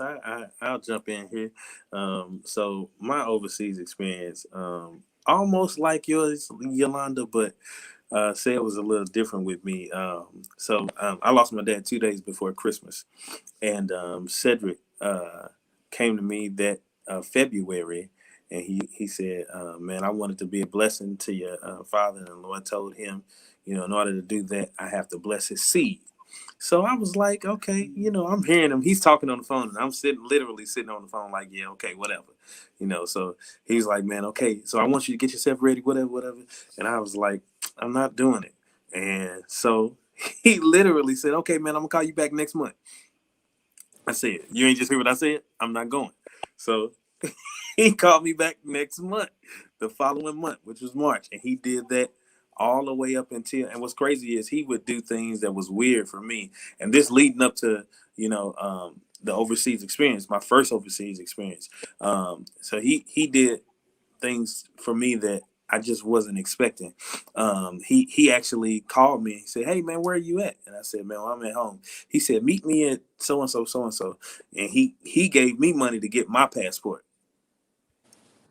I'll jump in here. So my overseas experience, almost like yours, Yolanda, but say it was a little different with me. I lost my dad 2 days before Christmas, and Cedric came to me that February, and he said, "Man, I wanted to be a blessing to your father," and the Lord told him, in order to do that, I have to bless his seed. So I was like, okay, I'm hearing him. He's talking on the phone, and I'm literally sitting on the phone, like, yeah, okay, whatever, So he's like, man, okay, so I want you to get yourself ready, whatever, whatever. And I was like, I'm not doing it. And so he literally said, okay, man, I'm gonna call you back next month. I said, you ain't just hear what I said? I'm not going. So he called me back next month, the following month, which was March, and he did that all the way up until. And what's crazy is he would do things that was weird for me, and this leading up to the overseas experience, my first overseas experience. So he did things for me that I just wasn't expecting. He actually called me and said, "Hey man, where are you at?" And I said, "Man, I'm at home." He said, "Meet me at so and so, so and so," and he gave me money to get my passport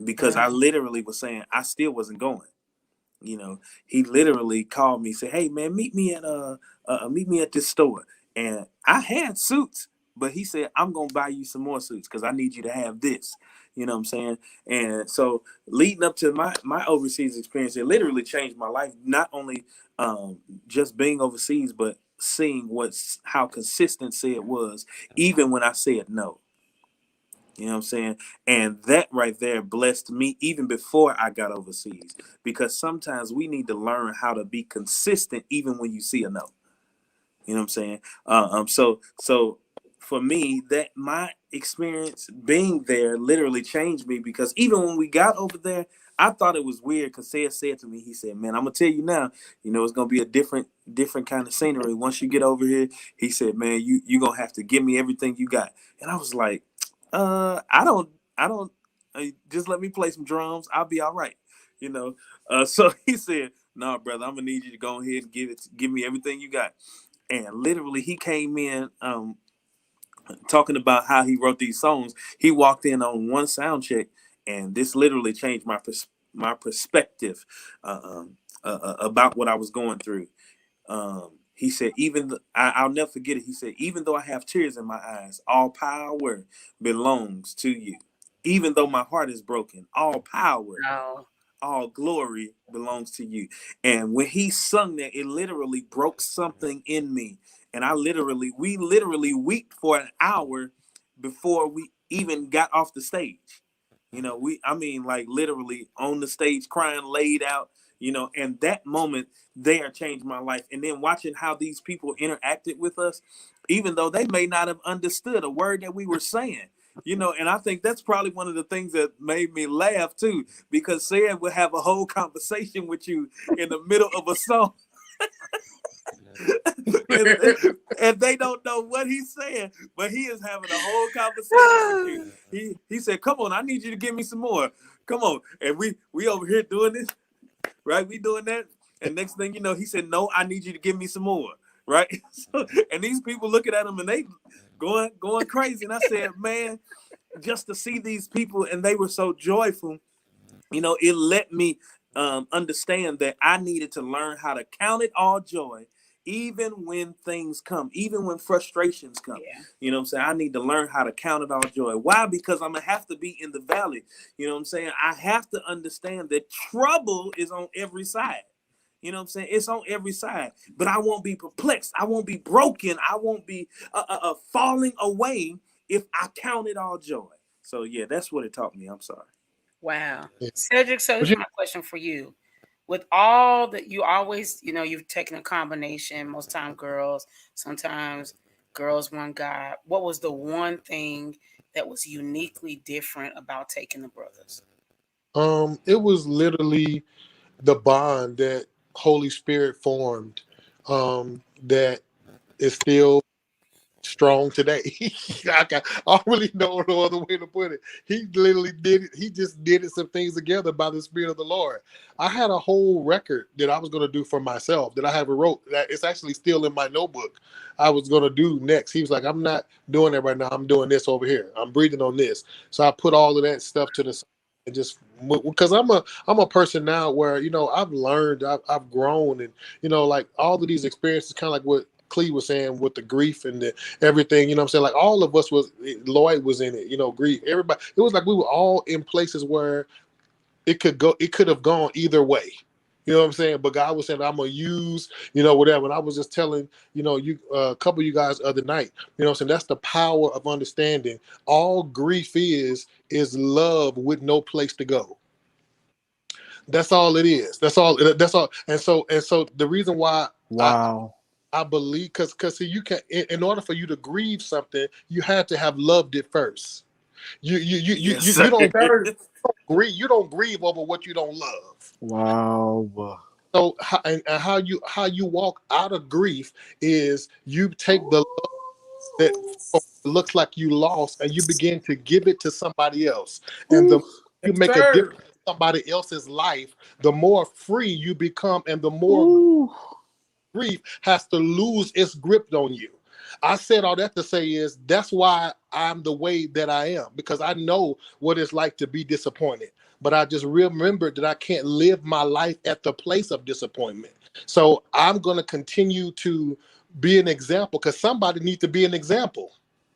because I literally was saying I still wasn't going. He literally called me, said, "Hey man, meet me at this store." And I had suits, but he said, "I'm gonna buy you some more suits because I need you to have this." You know what I'm saying? And so leading up to my overseas experience, it literally changed my life. Not only just being overseas, but seeing how consistency it was, even when I said no. You know what I'm saying? And that right there blessed me even before I got overseas. Because sometimes we need to learn how to be consistent even when you see a no. You know what I'm saying? So for me, that my experience being there literally changed me because even when we got over there, I thought it was weird because said to me, he said, "Man, I'm gonna tell you now, it's gonna be a different kind of scenery. Once you get over here," he said, "Man, you gonna have to give me everything you got." And I was like, I don't just let me play some drums. I'll be all right. You know. So he said, "No, brother, I'm gonna need you to go ahead and give me everything you got." And literally, he came in talking about how he wrote these songs. He walked in on one sound check, and this literally changed my perspective about what I was going through. He said, I'll never forget it. He said, "Even though I have tears in my eyes, all power belongs to you. Even though my heart is broken, all power, Wow. all glory belongs to you." And when he sung that, it literally broke something in me. And we literally wept for an hour before we even got off the stage. Like literally on the stage crying, laid out, and that moment there changed my life. And then watching how these people interacted with us, even though they may not have understood a word that we were saying. And I think that's probably one of the things that made me laugh too, because Sam would have a whole conversation with you in the middle of a song. and, and they don't know what he's saying, but he is having a whole conversation with you. He said, "Come on, I need you to give me some more. Come on." And we over here doing this, right? We doing that. And next thing you know, he said, "No, I need you to give me some more." Right? And these people looking at him and they going crazy. And I said, man, just to see these people and they were so joyful, it let me understand that I needed to learn how to count it all joy, even when things come, even when frustrations come. Yeah. You know what I'm saying? I need to learn how to count it all joy. Why? Because I'm going to have to be in the valley. You know what I'm saying? I have to understand that trouble is on every side. You know what I'm saying? It's on every side, but I won't be perplexed. I won't be broken. I won't be falling away if I count it all joy. So yeah, that's what it taught me. I'm sorry. Wow. Yeah. Cedric, so But here's my question for you. with all that, you always, you've taken a combination, most time girls, sometimes girls, one guy. What was the one thing that was uniquely different about taking the brothers? It was literally the bond that Holy Spirit formed, that is still strong today. I don't really know no other way to put it. He literally did it. He just did it some things together by the Spirit of the Lord. I had a whole record that I was going to do for myself that I haven't wrote. That it's actually still in my notebook. I was going to do next. He was like, "I'm not doing that right now. I'm doing this over here. I'm breathing on this." So I put all of that stuff to the side and just, because I'm a person now where I've learned, I've grown, and like all of these experiences, kind of like what Clee was saying with the grief and the everything, I'm saying, like all of us Lloyd was in it, grief, everybody, it was like we were all in places where it could have gone either way. You know what I'm saying? But God was saying, I'm gonna use, whatever. And I was just telling, you a couple of you guys the other night, what I'm saying, that's the power of understanding. All grief is love with no place to go. That's all it is. That's all. And so the reason why Wow. I believe, because see, you can, in order for you to grieve something, you have to have loved it first. Yes, You sir. don't grieve. You don't grieve over what you don't love. Wow. So and how you walk out of grief is you take the love that looks like you lost, and you begin to give it to somebody else. And the more Ooh. you Yes, make a sir. difference in somebody else's life, the more free you become, and the more Ooh. grief has to lose its grip on you. I said all that to say is that's why I'm the way that I am, because I know what it's like to be disappointed. But I just remembered that I can't live my life at the place of disappointment. So I'm going to continue to be an example, because somebody needs to be an example.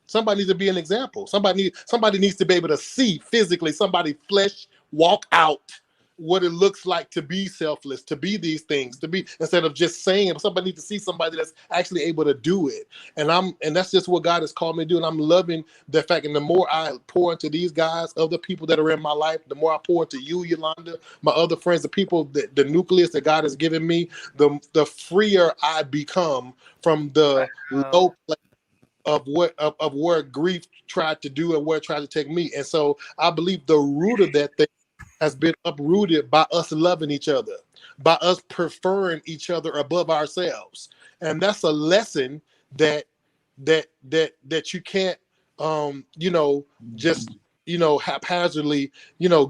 Somebody needs to be an example. Somebody needs to be able to see physically somebody flesh walk out what it looks like to be selfless, to be these things, to be, instead of just saying it. Somebody needs to see somebody that's actually able to do it. And that's just what God has called me to do. And I'm loving the fact. And the more I pour into these guys, other people that are in my life, the more I pour into you, Yolanda, my other friends, the people that the nucleus that God has given me, the freer I become from the Wow. low place of where grief tried to do and where it tried to take me. And so I believe the root of that thing has been uprooted by us loving each other, by us preferring each other above ourselves. And that's a lesson that that you can't just haphazardly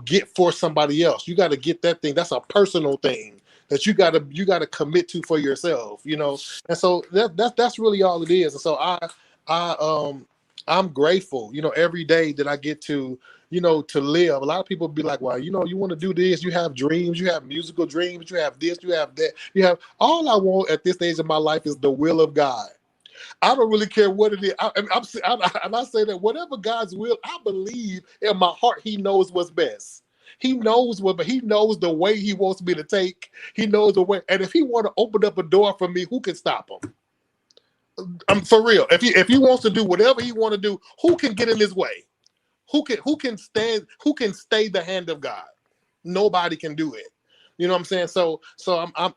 get for somebody else. You got to get that thing. That's a personal thing that you gotta commit to for yourself. And so that's really all it is. And so I'm grateful, every day that I get to live. A lot of people be like, well, you want to do this, you have dreams, you have musical dreams, you have this, you have that, you have, all I want at this stage of my life is the will of God. I don't really care what it is. And I say that whatever God's will, I believe in my heart, He knows what's best. He knows what, but He knows the way He wants me to take. He knows the way, and if He want to open up a door for me, who can stop Him? I'm for real. If he wants to do whatever He want to do, who can get in His way? Who can stand? Who can stay the hand of God? Nobody can do it. You know what I'm saying? So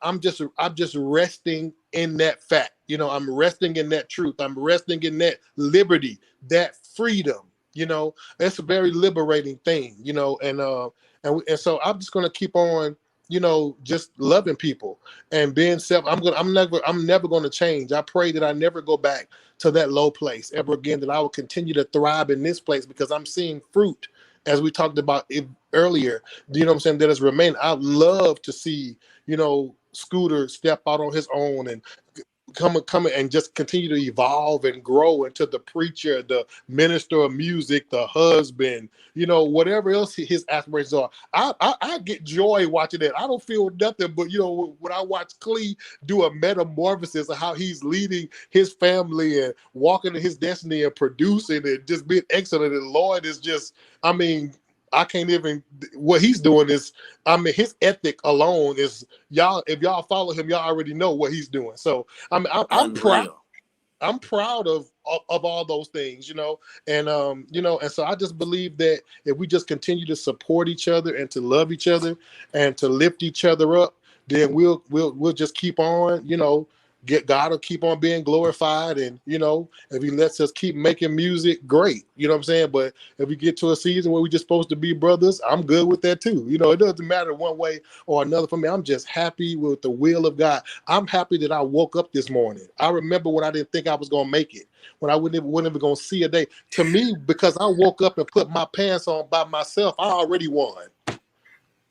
I'm just resting in that fact. I'm resting in that truth. I'm resting in that liberty, that freedom. It's a very liberating thing. And so I'm just gonna keep on, just loving people and being self. I'm never gonna change. I pray that I never go back to that low place ever again. That I will continue to thrive in this place because I'm seeing fruit, as we talked about it earlier. You know what I'm saying? That has remained. I'd love to see, Scooter step out on his own and come and just continue to evolve and grow into the preacher, the minister of music, the husband, whatever else his aspirations are. I get joy watching that. I don't feel nothing but when I watch Clee do a metamorphosis of how he's leading his family and walking in his destiny and producing and just being excellent. And Lloyd is just, I mean, I can't even, what he's doing is, I mean, his ethic alone is, y'all, if y'all follow him, y'all already know what he's doing. So I mean, I'm proud. Unreal. I'm proud of all those things. And so I just believe that if we just continue to support each other and to love each other and to lift each other up, then we'll just keep on, get God will keep on being glorified. And, if he lets us keep making music, great. You know what I'm saying? But if we get to a season where we're just supposed to be brothers, I'm good with that too. It doesn't matter one way or another for me. I'm just happy with the will of God. I'm happy that I woke up this morning. I remember when I didn't think I was going to make it, when I wasn't even going to see a day. To me, because I woke up and put my pants on by myself, I already won.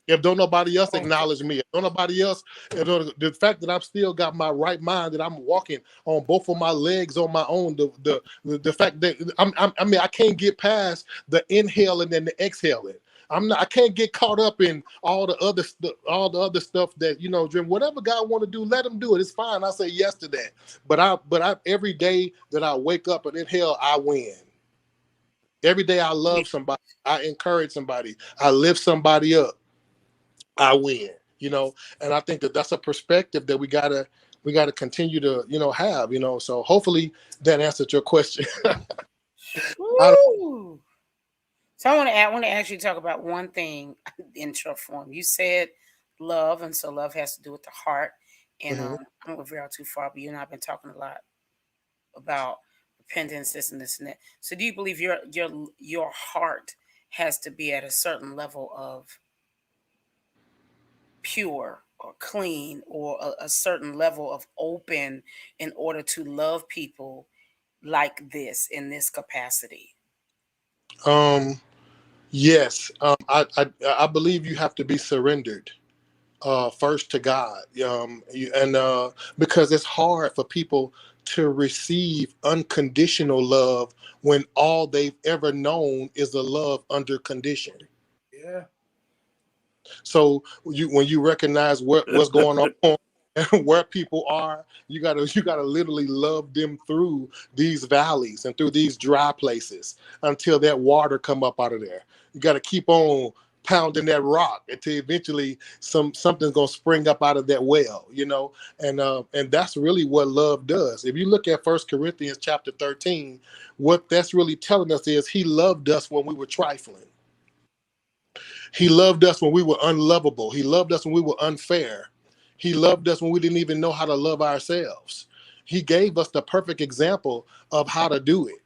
If don't nobody else acknowledge me, if don't nobody else, the fact that I'm still got my right mind, that I'm walking on both of my legs on my own, the fact that I can't get past the inhaling and the exhaling. I can't get caught up in all the other stuff that Dream. Whatever God want to do, let him do it. It's fine. I say yes to that. But I every day that I wake up and inhale, I win. Every day I love somebody, I encourage somebody, I lift somebody up, I win. And I think that that's a perspective that we gotta continue to have. So hopefully that answered your question. Woo! So I want to actually talk about one thing in short form. You said love, and so love has to do with the heart. And Mm-hmm. I don't want to veer out too far, but you and I have been talking a lot about repentance, this and this and that. So do you believe your heart has to be at a certain level of pure or clean, or a certain level of open, in order to love people like this, in this capacity? Yes. I believe you have to be surrendered first to God. Because it's hard for people to receive unconditional love when all they've ever known is a love under condition. Yeah. So when you recognize what's going on and where people are, you gotta literally love them through these valleys and through these dry places until that water come up out of there. You got to keep on pounding that rock until eventually something's gonna spring up out of that well. And that's really what love does. If you look at 1 Corinthians chapter 13, what that's really telling us is he loved us when we were trifling. He loved us when we were unlovable. He loved us when we were unfair. He loved us when we didn't even know how to love ourselves. He gave us the perfect example of how to do it.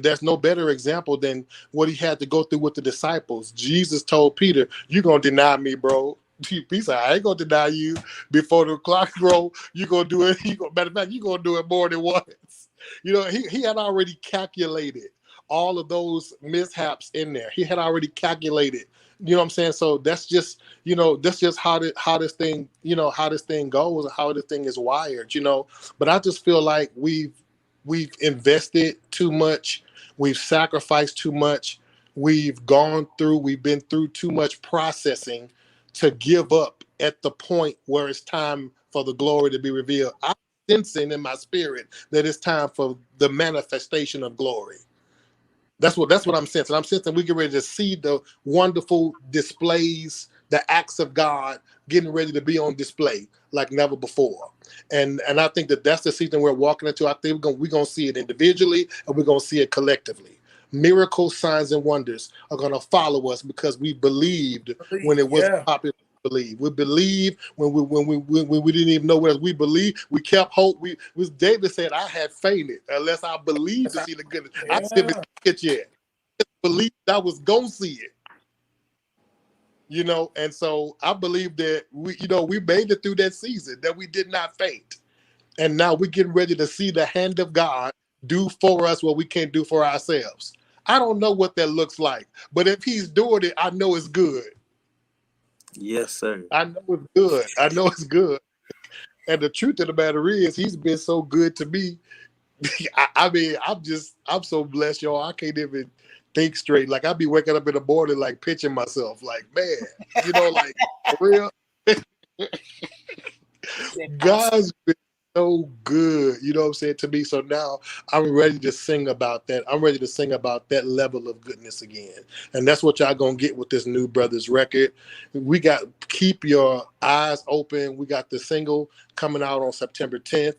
There's no better example than what he had to go through with the disciples. Jesus told Peter, "You're going to deny me, bro." He said, "I ain't going to deny you before the clock, bro. You're going to do it. Matter of fact, you're going to do it more than once." He had already calculated all of those mishaps in there. He had already calculated. You know what I'm saying? So that's just how this thing, how this thing goes and how this thing is wired. But I just feel like we've invested too much, we've sacrificed too much, we've been through too much processing to give up at the point where it's time for the glory to be revealed. I'm sensing in my spirit that it's time for the manifestation of glory. That's what I'm sensing. I'm sensing we get ready to see the wonderful displays, the acts of God getting ready to be on display like never before. And I think that that's the season we're walking into. I think we're gonna see it individually and we're gonna see it collectively. Miracles, signs, and wonders are gonna follow us because we believed when it wasn't Yeah. popular to believe. We believe when we didn't even know what we believed. We kept hope. David said, "I had fainted unless I believed to see the goodness." I didn't even Yeah. see it yet. Believed I was gonna see it. And so I believe that we made it through that season, that we did not faint. And now we're getting ready to see the hand of God do for us what we can't do for ourselves. I don't know what that looks like, but if he's doing it, I know it's good. Yes, sir. I know it's good. I know it's good. And the truth of the matter is, he's been so good to me. I mean, I'm so blessed, y'all. I can't even think straight. Like, I'd be waking up in the morning, like, pitching myself, like, man, like, for real. God's been so good, you know what I'm saying, to me. So now I'm ready to sing about that. I'm ready to sing about that level of goodness again. And that's what y'all gonna get with this new Brothers record. We got Keep Your Eyes Open. We got the single coming out on September 10th,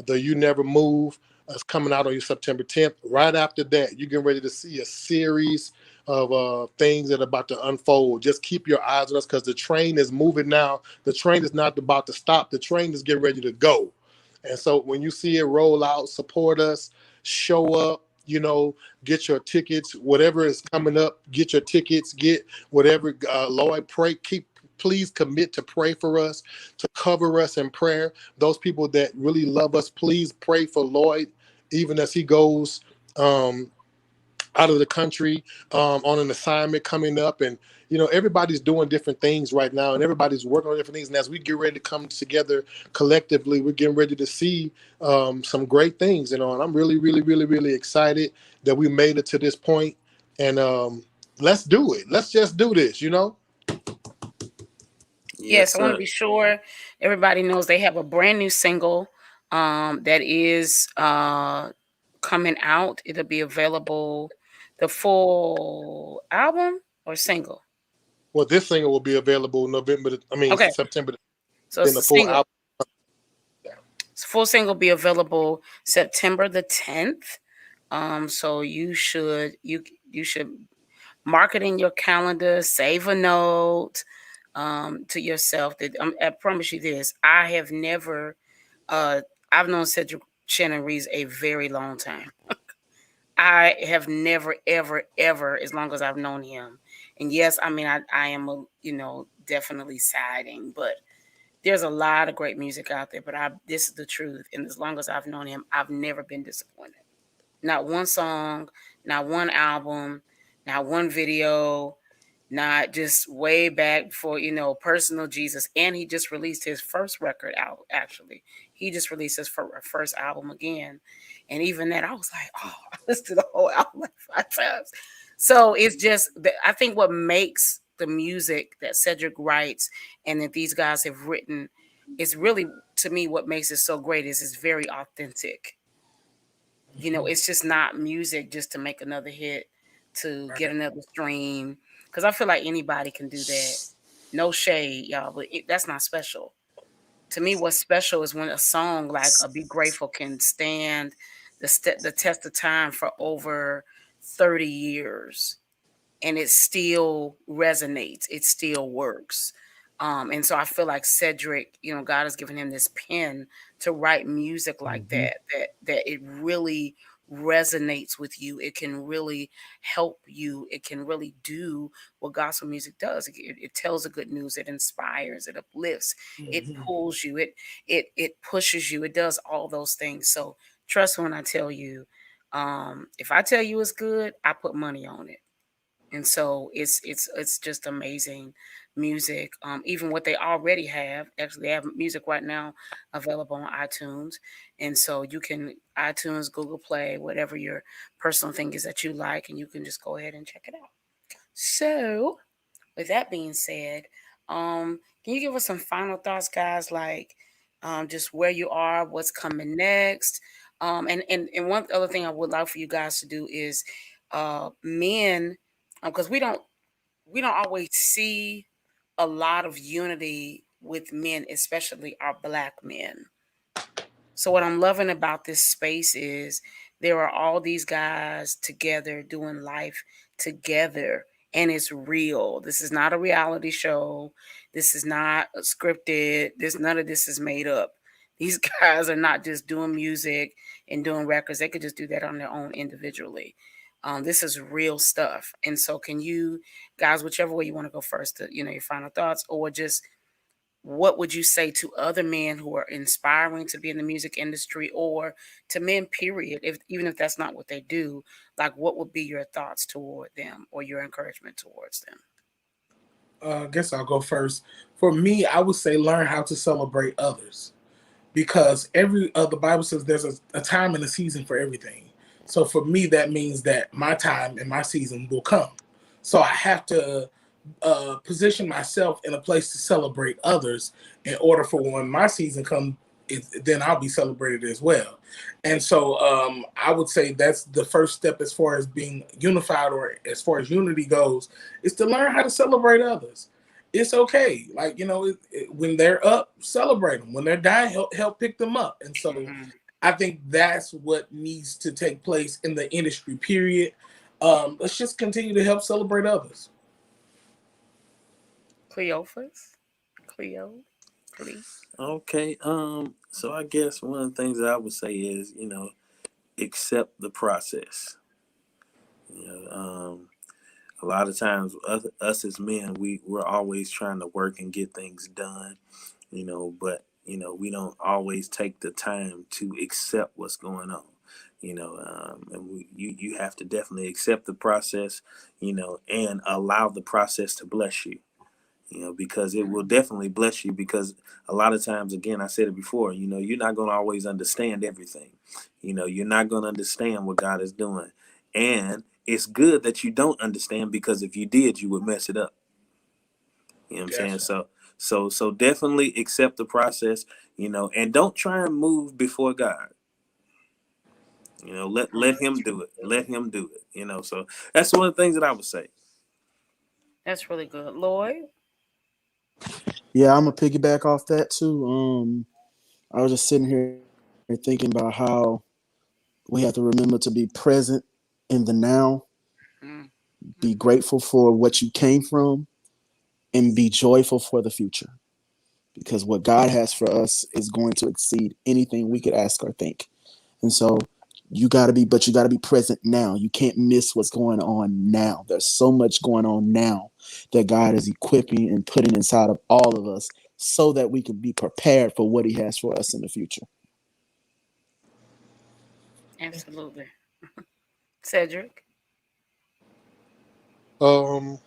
the You Never Move. That's coming out on your September 10th. Right after that, you're getting ready to see a series of things that are about to unfold. Just keep your eyes on us because the train is moving now. The train is not about to stop. The train is getting ready to go. And so when you see it roll out, support us, show up, get your tickets, whatever is coming up, get your tickets, get whatever. Lord, please commit to pray for us, to cover us in prayer. Those people that really love us, please pray for Lloyd, even as he goes out of the country on an assignment coming up. And everybody's doing different things right now, and everybody's working on different things. And as we get ready to come together collectively, we're getting ready to see some great things. And I'm really, really, really, really excited that we made it to this point. And let's do it. Let's just do this. Yes, Yes, I want to sir. be sure everybody knows they have a brand new single that is coming out. It'll be available, the full album or single. Well, this single will be available Okay, September. so Then it's the a full single. album. Full single will be available September the 10th. So you should mark it in your calendar, save a note to yourself. That I promise you this: I have never. I've known Cedric Shannon Rives a very long time. I have never, ever, ever, as long as I've known him. And yes, I mean, I am, definitely siding, but there's a lot of great music out there. But this is the truth. And as long as I've known him, I've never been disappointed. Not one song, not one album, not one video, not just way back for, Personal Jesus. And he just released his first record out, actually. He just released his first album again. And even that, I was like, oh, I listened to the whole album like 5 times. So it's just, I think what makes the music that Cedric writes and that these guys have written is really, to me, what makes it so great is it's very authentic. It's just not music just to make another hit, to get Right. another stream. Because I feel like anybody can do that. No shade, y'all, but that's not special. To me, what's special is when a song like "Be Grateful" can stand the test of time for over 30 years and it still resonates. It still works. And so I feel like Cedric, God has given him this pen to write music like Mhm. that it really resonates with you. It can really help you. It can really do what gospel music does. It tells the good news. It inspires. It uplifts. It Mhm. pulls you. It pushes you. It does all those things. So trust me when I tell you. If I tell you it's good, I put money on it. And so it's just amazing music. Even what they already have, actually they have music right now available on iTunes, and so you can iTunes, Google Play, whatever your personal thing is that you like, and you can just go ahead and check it out. So with that being said, can you give us some final thoughts, guys? Like just where you are, what's coming next. And one other thing I would like for you guys to do is men, because we don't always see a lot of unity with men, especially our black men. So what I'm loving about this space is there are all these guys together doing life together, and it's real. This is not a reality show. This is not scripted. None of this is made up. These guys are not just doing music and doing records. They could just do that on their own individually. This is real stuff. And so can you guys, whichever way you want to go first, your final thoughts, or just what would you say to other men who are inspiring to be in the music industry, or to men period, if even if that's not what they do, like what would be your thoughts toward them or your encouragement towards them? I guess I'll go first. For me, I would say learn how to celebrate others, because the Bible says there's a time and a season for everything. So for me, that means that my time and my season will come. So I have to position myself in a place to celebrate others in order for when my season comes, then I'll be celebrated as well. And so I would say that's the first step as far as being unified, or as far as unity goes, is to learn how to celebrate others. It's okay. Like, when they're up, celebrate them. When they're down, help pick them up. And so Mhm. I think that's what needs to take place in the industry, period. Let's just continue to help celebrate others. Cleophas? Cleo? Cle? Okay. So I guess one of the things that I would say is, accept the process. You know, a lot of times, us as men, we're always trying to work and get things done. But we don't always take the time to accept what's going on. And you have to definitely accept the process. And allow the process to bless you. Because it will definitely bless you. Because a lot of times, again, I said it before, you're not going to always understand everything. You're not going to understand what God is doing. And it's good that you don't understand, because if you did, you would mess it up. You know what I'm saying? Definitely. So definitely accept the process, and don't try and move before God. Let him do it. Let him do it. So that's one of the things that I would say. That's really good. Lloyd? Yeah, I'm gonna piggyback off that too. I was just sitting here thinking about how we have to remember to be present in the now, Mm. be grateful for what you came from, and be joyful for the future. Because what God has for us is going to exceed anything we could ask or think. And so you got to be present now. You can't miss what's going on now. There's so much going on now that God is equipping and putting inside of all of us so that we can be prepared for what he has for us in the future. Absolutely. Cedric? Um,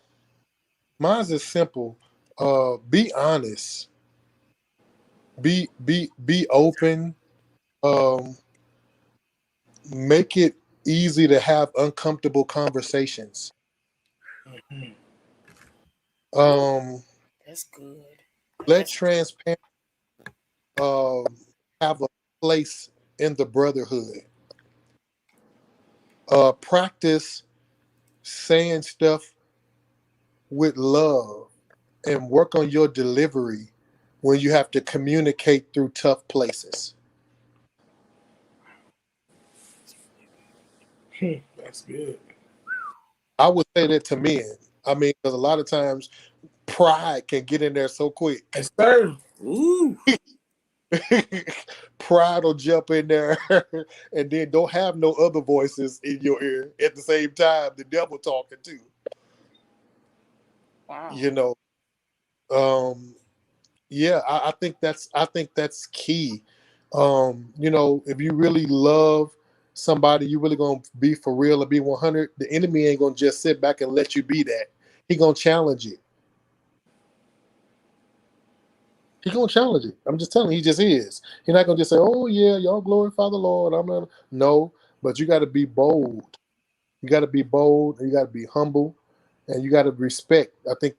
Mine's is simple. Be honest. Be open. Um, make it easy to have uncomfortable conversations. Mhm. Um, That's good. let That's good. transparency um have a place in the brotherhood. Practice saying stuff with love and work on your delivery when you have to communicate through tough places. That's good. I would say that to men. I mean, because a lot of times pride can get in there so quick. Yes, sir. Ooh. Pride will jump in there and then don't have no other voices in your ear at the same time. The devil talking too. Wow. You know, um, yeah, I think that's key. If you really love somebody, you really gonna be for real and be 100. The enemy ain't gonna just sit back and let you be that. He gonna challenge it. He gonna challenge it. I'm just telling you, he just is. He's not gonna just say, "Oh yeah, y'all glorify the Lord." I'm not. No, but you got to be bold. You got to be bold. And you got to be humble, and you got to respect. I think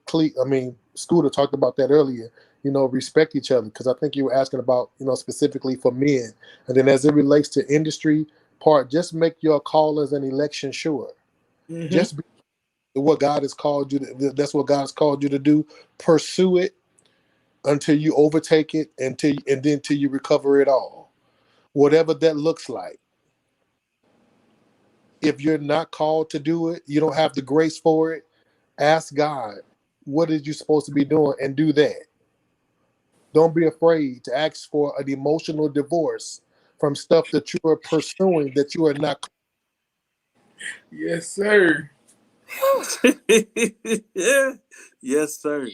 Scooter talked about that earlier. Respect each other, because I think you were asking about specifically for men, and then as it relates to industry part, just make your callers and election sure. Hmm. Just be what God has called you to. That's what God has called you to do. Pursue it until you overtake it, and then till you recover it all, whatever that looks like. If you're not called to do it, you don't have the grace for it, ask God, what is you supposed to be doing, and do that. Don't be afraid to ask for an emotional divorce from stuff that you are pursuing that you are not. Yes, sir. Yeah. Yes, sir.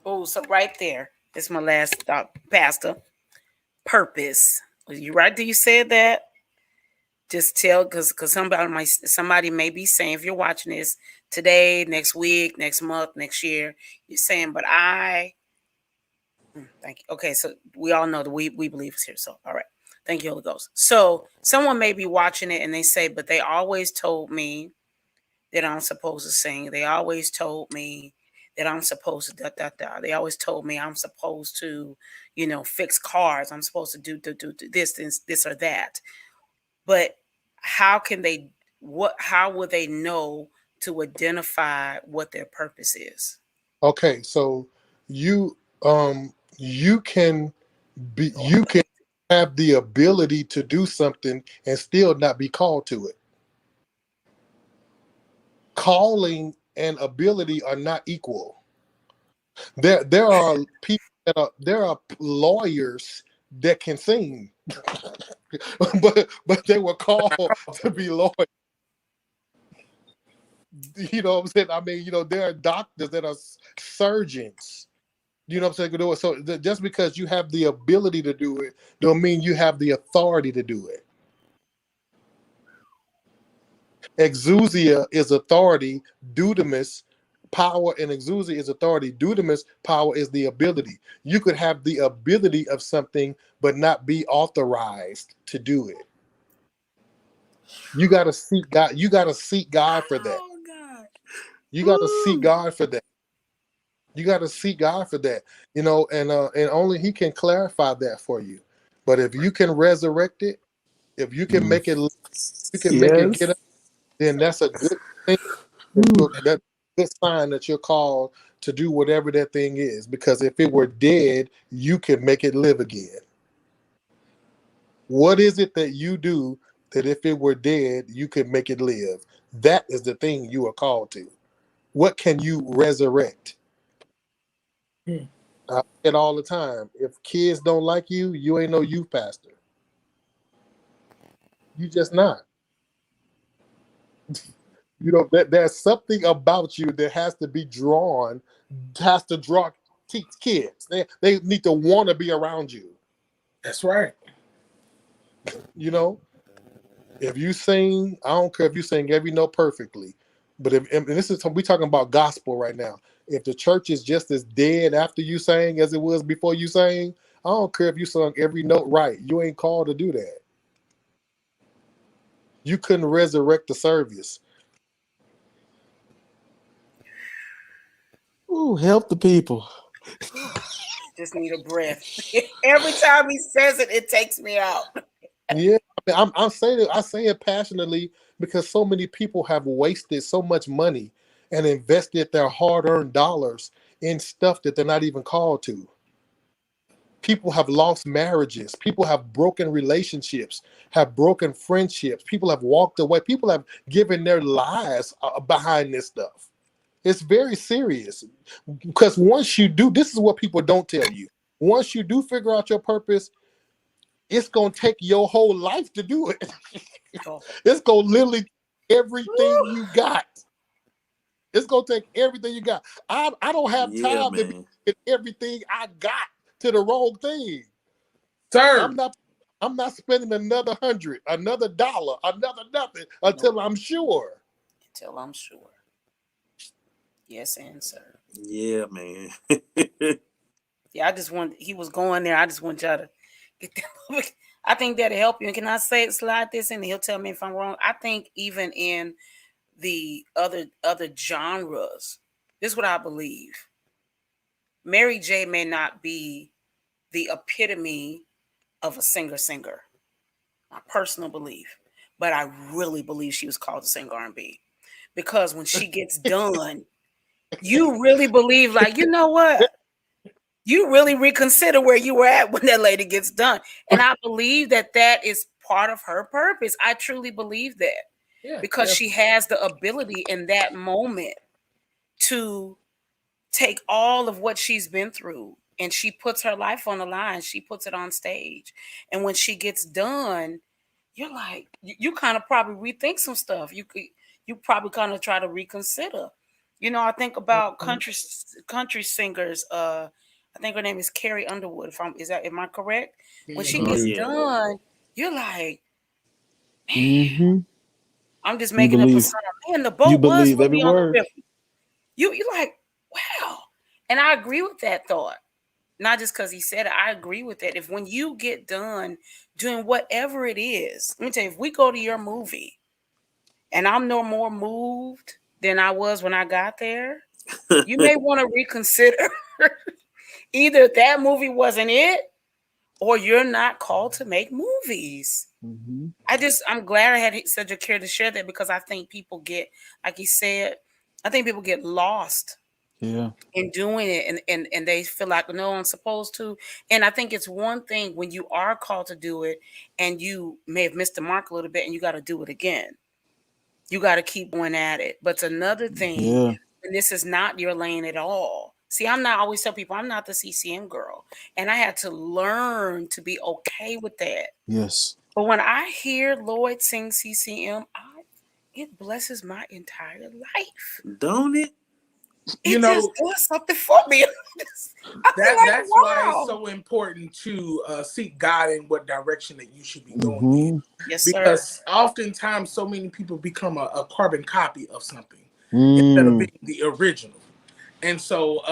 Oh, so right there. This is my last thought, Pastor. Purpose. You right there, you said that. Just tell, because somebody may be saying, if you're watching this today, next week, next month, next year, you're saying, but thank you. Okay, so we all know that we believe is here. So all right. Thank you, Holy Ghost. So someone may be watching it and they say, but they always told me that I'm supposed to sing. They always told me that I'm supposed to da da da. They always told me I'm supposed to, fix cars. I'm supposed to do this or that. But how can they? What? How will they know to identify what their purpose is? Okay, so you you can You can have the ability to do something and still not be called to it. Calling and ability are not equal. There are people there are lawyers that can sing, but they were called to be lawyers. You know what I'm saying? I mean, there are doctors that are surgeons. You know what I'm saying? So just because you have the ability to do it, don't mean you have the authority to do it. Exousia is authority. Dudamus, power, and exousia is authority. Dudamus, power is the ability. You could have the ability of something, but not be authorized to do it. You got to seek God. You got to seek God for that. Oh God. You got to seek Ooh. God for that. You got to seek God for that. And only He can clarify that for you. But if you can resurrect it, if you can Mm. make it, you can make it get Yes. up, then that's a good thing. Ooh. That's a good sign that you're called to do whatever that thing is. Because if it were dead, you can make it live again. What is it that you do that if it were dead, you could make it live? That is the thing you are called to. What can you resurrect? Hmm. I say it all the time. If kids don't like you, you ain't no youth pastor. You just not. There's something about you that has to be drawn, has to draw kids. They need to want to be around you. That's right. You know, if you sing, I don't care if you sing every note perfectly, but if and this is we talking about gospel right now. If the church is just as dead after you sang as it was before you sang, I don't care if you sung every note right. You ain't called to do that. You couldn't resurrect the service. Ooh, help the people. Just need a breath. Every time he says it, it takes me out. Yeah, I'm saying it. I say it passionately because so many people have wasted so much money and invested their hard-earned dollars in stuff that they're not even called to. People have lost marriages. People have broken relationships, have broken friendships. People have walked away. People have given their lives behind this stuff. It's very serious because once you do, this is what people don't tell you. Once you do figure out your purpose, it's gonna take your whole life to do it. Oh. It's gonna literally everything Woo. you got. It's gonna take everything you got. I don't have Yeah, time to be man. everything I got to the wrong thing. I'm Sir. not I'm not spending another 100, another dollar, another nothing Nope. until I'm sure. Until I'm sure. Yes, and sir. Yeah, man. Yeah, I just want he was going there. I just want y'all to get that. I think that'll help you. And can I say slide this in? He'll tell me if I'm wrong. I think even in the other genres, this is what I believe. Mary J may not be the epitome of a singer, my personal belief, but I really believe she was called to sing R&B because when she gets done, you really believe like you know what you really reconsider where you were at when that lady gets done. And I believe that that is part of her purpose. I truly believe that Yeah, because she definitely. has the ability in that moment to take all of what she's been through and she puts her life on the line. She puts it on stage. And when she gets done, you're like, you kind of probably rethink some stuff. You probably kind of try to reconsider. You know, I think about Mhm. country singers. I think her name is Carrie Underwood. If I'm is that am I correct? When she Oh Mhm. gets yeah. done, you're like, man, Mm-hmm. I'm just You making up a believe song. Man, the you boat was believe every really on the word. river. You like, wow. And I agree with that thought. Not just because he said it, I agree with that. If when you get done doing whatever it is, let me tell you, if we go to your movie and I'm no more moved than I was when I got there, you may want to reconsider either that movie wasn't it or you're not called to make movies. Mm-hmm. I'm glad I had such a care to share that because I think people get, like he said, I think people get lost Yeah. in doing it, and they feel like, no, I'm supposed to. And I think it's one thing when you are called to do it and you may have missed the mark a little bit and you got to do it again. You got to keep going at it. But it's another thing Yeah. when this is not your lane at all. See, I'm not, I always tell people I'm not the CCM girl, and I had to learn to be okay with that. Yes. But when I hear Lloyd sing CCM, it blesses my entire life. Don't it? You It just know, does something for me. I feel like, that's why it's wow. so important to seek God in what direction that you should be going in, Mm-hmm. Yes, sir. because oftentimes so many people become a carbon copy of something instead of Mm. being the original. And so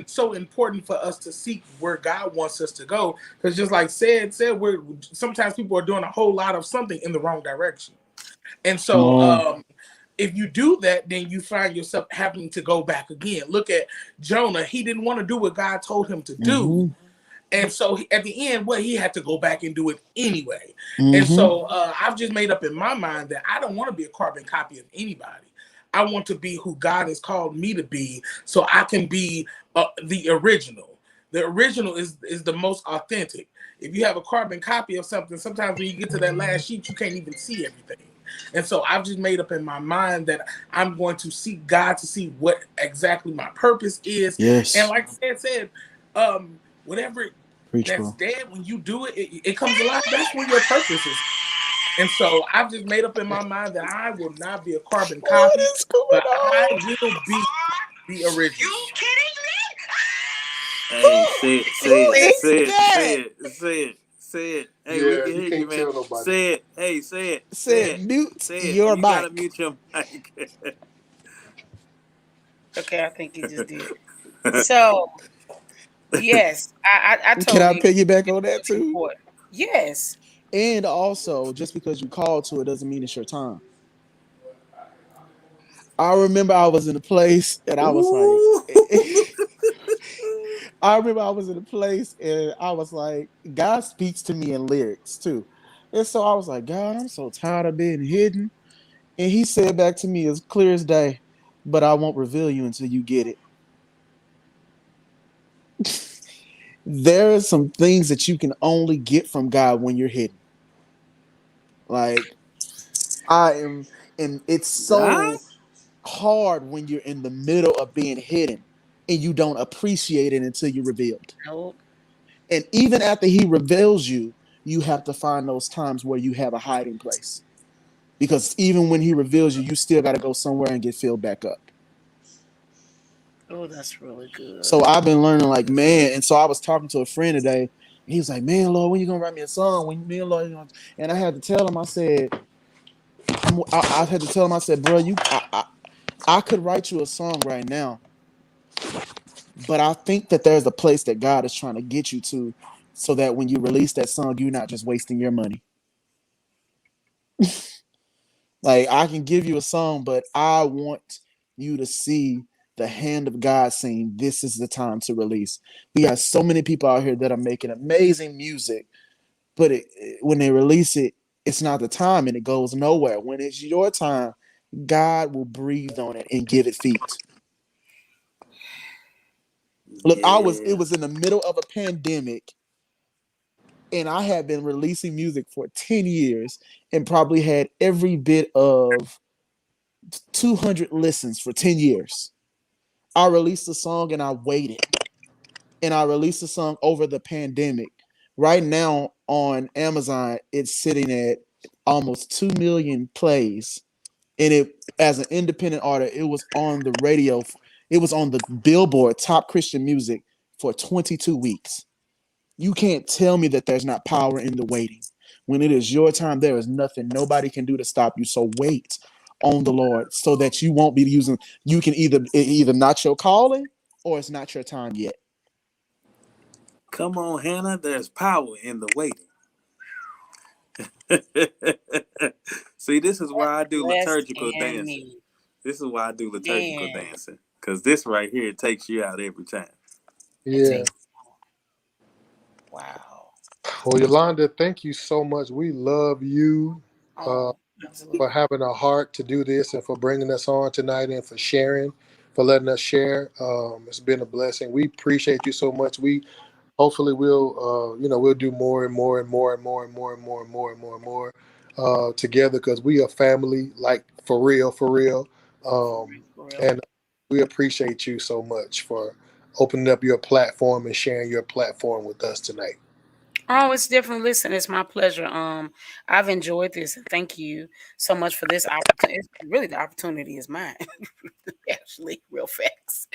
so important for us to seek where God wants us to go, because just like said, we're sometimes people are doing a whole lot of something in the wrong direction. And Come so on. if you do that, then you find yourself having to go back again. Look at Jonah. He didn't want to do what God told him to do. Mm-hmm. And so at the end, well, he had to go back and do it anyway. And Mm-hmm. so I've just made up in my mind that I don't want to be a carbon copy of anybody. I want to be who God has called me to be, so I can be the original. The original is the most authentic. If you have a carbon copy of something, sometimes when you get to that last sheet, you can't even see everything. And so I've just made up in my mind that I'm going to seek God to see what exactly my purpose is. And Yes. like said, whatever Preach, that's bro. dead, when you do it, it comes alive. That's when your purpose is. And so I've just made up in my mind that I will not be a carbon What copy, is going but I on? will be the original. You kidding Hey, say it, Who say it, is say it, say that? it, say it, say it. Hey, we Yeah, can you hear you, can't man. tell nobody. Say it. Hey, say it, say Said it, mute say it. your You gotta mic. mute your mic. me? Okay, I think he just did. So yes, I Can I totally agree. piggyback on that It's really too? important. Yes. And also, just because you called to it doesn't mean it's your time. I remember I was in a place and I was like, Ooh. I remember I was in a place and I was like, God speaks to me in lyrics too. And so I was like, God, I'm so tired of being hidden. And he said back to me as clear as day, but I won't reveal you until you get it. There are some things that you can only get from God when you're hidden. Like I am, and it's God? so hard when you're in the middle of being hidden and you don't appreciate it until you're revealed. Nope. And even after he reveals you, you have to find those times where you have a hiding place. Because even when he reveals you, you still got to go somewhere and get filled back up. Oh, that's really good. So I've been learning, like, man. And so I was talking to a friend today. And he was like, man, Lord, when you going to write me a song? When me and Lord, you know? And I had to tell him, I said, I had to tell him, I said, bro, I could write you a song right now, but I think that there's a place that God is trying to get you to so that when you release that song, you're not just wasting your money. Like, I can give you a song, but I want you to see the hand of God saying, this is the time to release. We got so many people out here that are making amazing music, but when they release it, it's not the time and it goes nowhere. When it's your time, God will breathe on it and give it feet. Look, it Yeah. was in the middle of a pandemic and I had been releasing music for 10 years and probably had every bit of 200 listens for 10 years. I released a song and I waited. And I released a song over the pandemic. Right now on Amazon, it's sitting at almost 2 million plays. And it, as an independent artist, it was on the radio. It was on the Billboard Top Christian Music for 22 weeks. You can't tell me that there's not power in the waiting. When it is your time, there is nothing nobody can do to stop you. So wait on the Lord so that you won't be using, you can either not your calling or it's not your time yet. Come on, Hannah. There's power in the waiting. See, this is why I do Blessed liturgical and dancing. me. This is why I do liturgical Man, dancing. Because this right here takes you out every time. it Yeah. takes, wow. Well, Yolanda, thank you so much. We love you uh, Oh, for absolutely. having a heart to do this and for bringing us on tonight and for sharing. for letting us share. It's been a blessing. We appreciate you so much. We hopefully we'll do more and more and more and more and more and more and more and more and more together because we are family, like for real. For Um, real, for real. and we appreciate you so much for opening up your platform and sharing your platform with us tonight. Oh, it's different. Listen, it's my pleasure. I've enjoyed this, and thank you so much for this opportunity. Really, the opportunity is mine. Actually, real facts.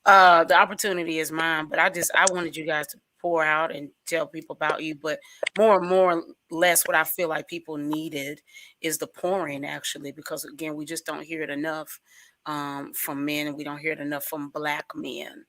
The opportunity is mine, but I wanted you guys to pour out and tell people about you. But more or less, what I feel like people needed is the pouring, actually, because again, we just don't hear it enough from men, and we don't hear it enough from Black men.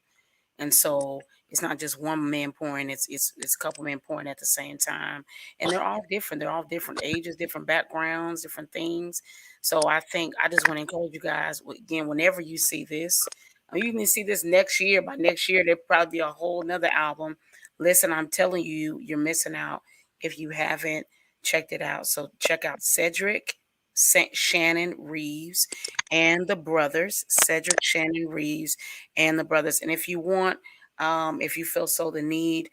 And so it's not just one man pouring, it's a couple men pouring at the same time. And they're all different. They're all different ages, different backgrounds, different things. So I think I just want to encourage you guys again, whenever you see this, you can see this next year. By next year, there'll probably be a whole nother album. Listen, I'm telling you, you're missing out if you haven't checked it out. So check out Cedric Shannon Reeves and the brothers, Cedric Shannon Reeves and the brothers. And if you want, if you feel so the need,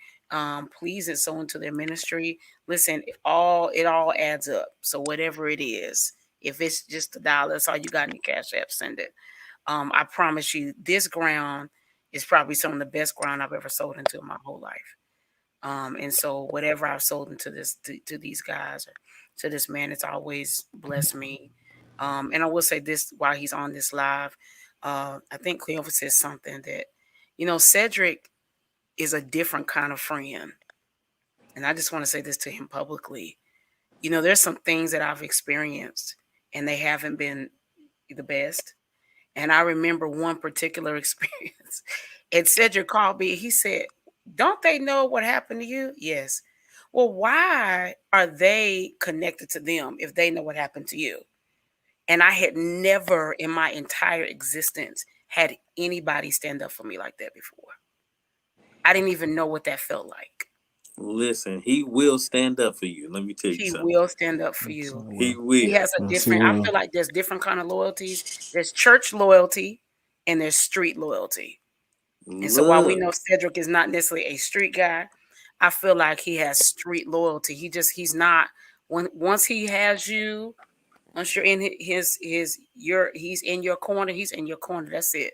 please and so into their ministry. Listen, it all adds up. So whatever it is, if it's just $1, that's all you got in your cash app, send it. I promise you, this ground is probably some of the best ground I've ever sold into in my whole life. And so whatever I've sold into this to these guys or to this man, it's always blessed me. And I will say this while he's on this live, I think Cleophas says something that, Cedric is a different kind of friend. And I just want to say this to him publicly. There's some things that I've experienced and they haven't been the best. And I remember one particular experience. And Cedric called me. He said, "Don't they know what happened to you?" Yes. Well, why are they connected to them if they know what happened to you? And I had never in my entire existence had anybody stand up for me like that before. I didn't even know what that felt like. Listen, he will stand up for you. Let me tell you He something. will stand up for Yes, I you. He will. He will. has a Yes, he different, I will. feel like there's different kind of loyalties. There's church loyalty and there's street loyalty. And so while we Look, know Cedric is not necessarily a street guy, I feel like he has street loyalty. He's not once he has you, once you're in he's in your corner, he's in your corner. That's it.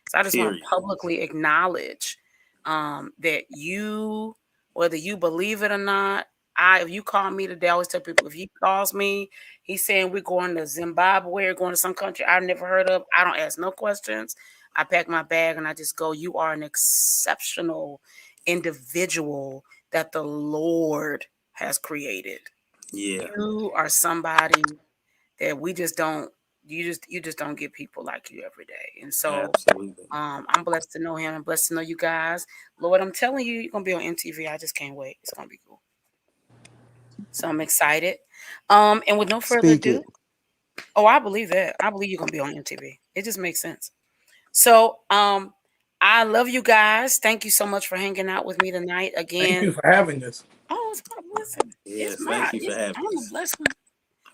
So I just want to period. publicly acknowledge that you, whether you believe it or not, if you call me today, I always tell people if he calls me, he's saying we're going to Zimbabwe or going to some country I've never heard of. I don't ask no questions. I pack my bag and I just go. You are an exceptional individual that the Lord has created. Yeah, You are somebody that we just don't you just don't get people like you every day. And so absolutely. I'm blessed to know him. I'm blessed to know you guys. Lord, I'm telling you, you're gonna be on MTV. I just can't wait. It's gonna be cool. So I'm excited. And with no further Speak ado, it. oh, I believe that. I believe you're gonna be on MTV. It just makes sense. So I love you guys. Thank you so much for hanging out with me tonight Thank you again. for having us. Oh, it's my blessing. Yes, thank you for I'm having a us. blessed one.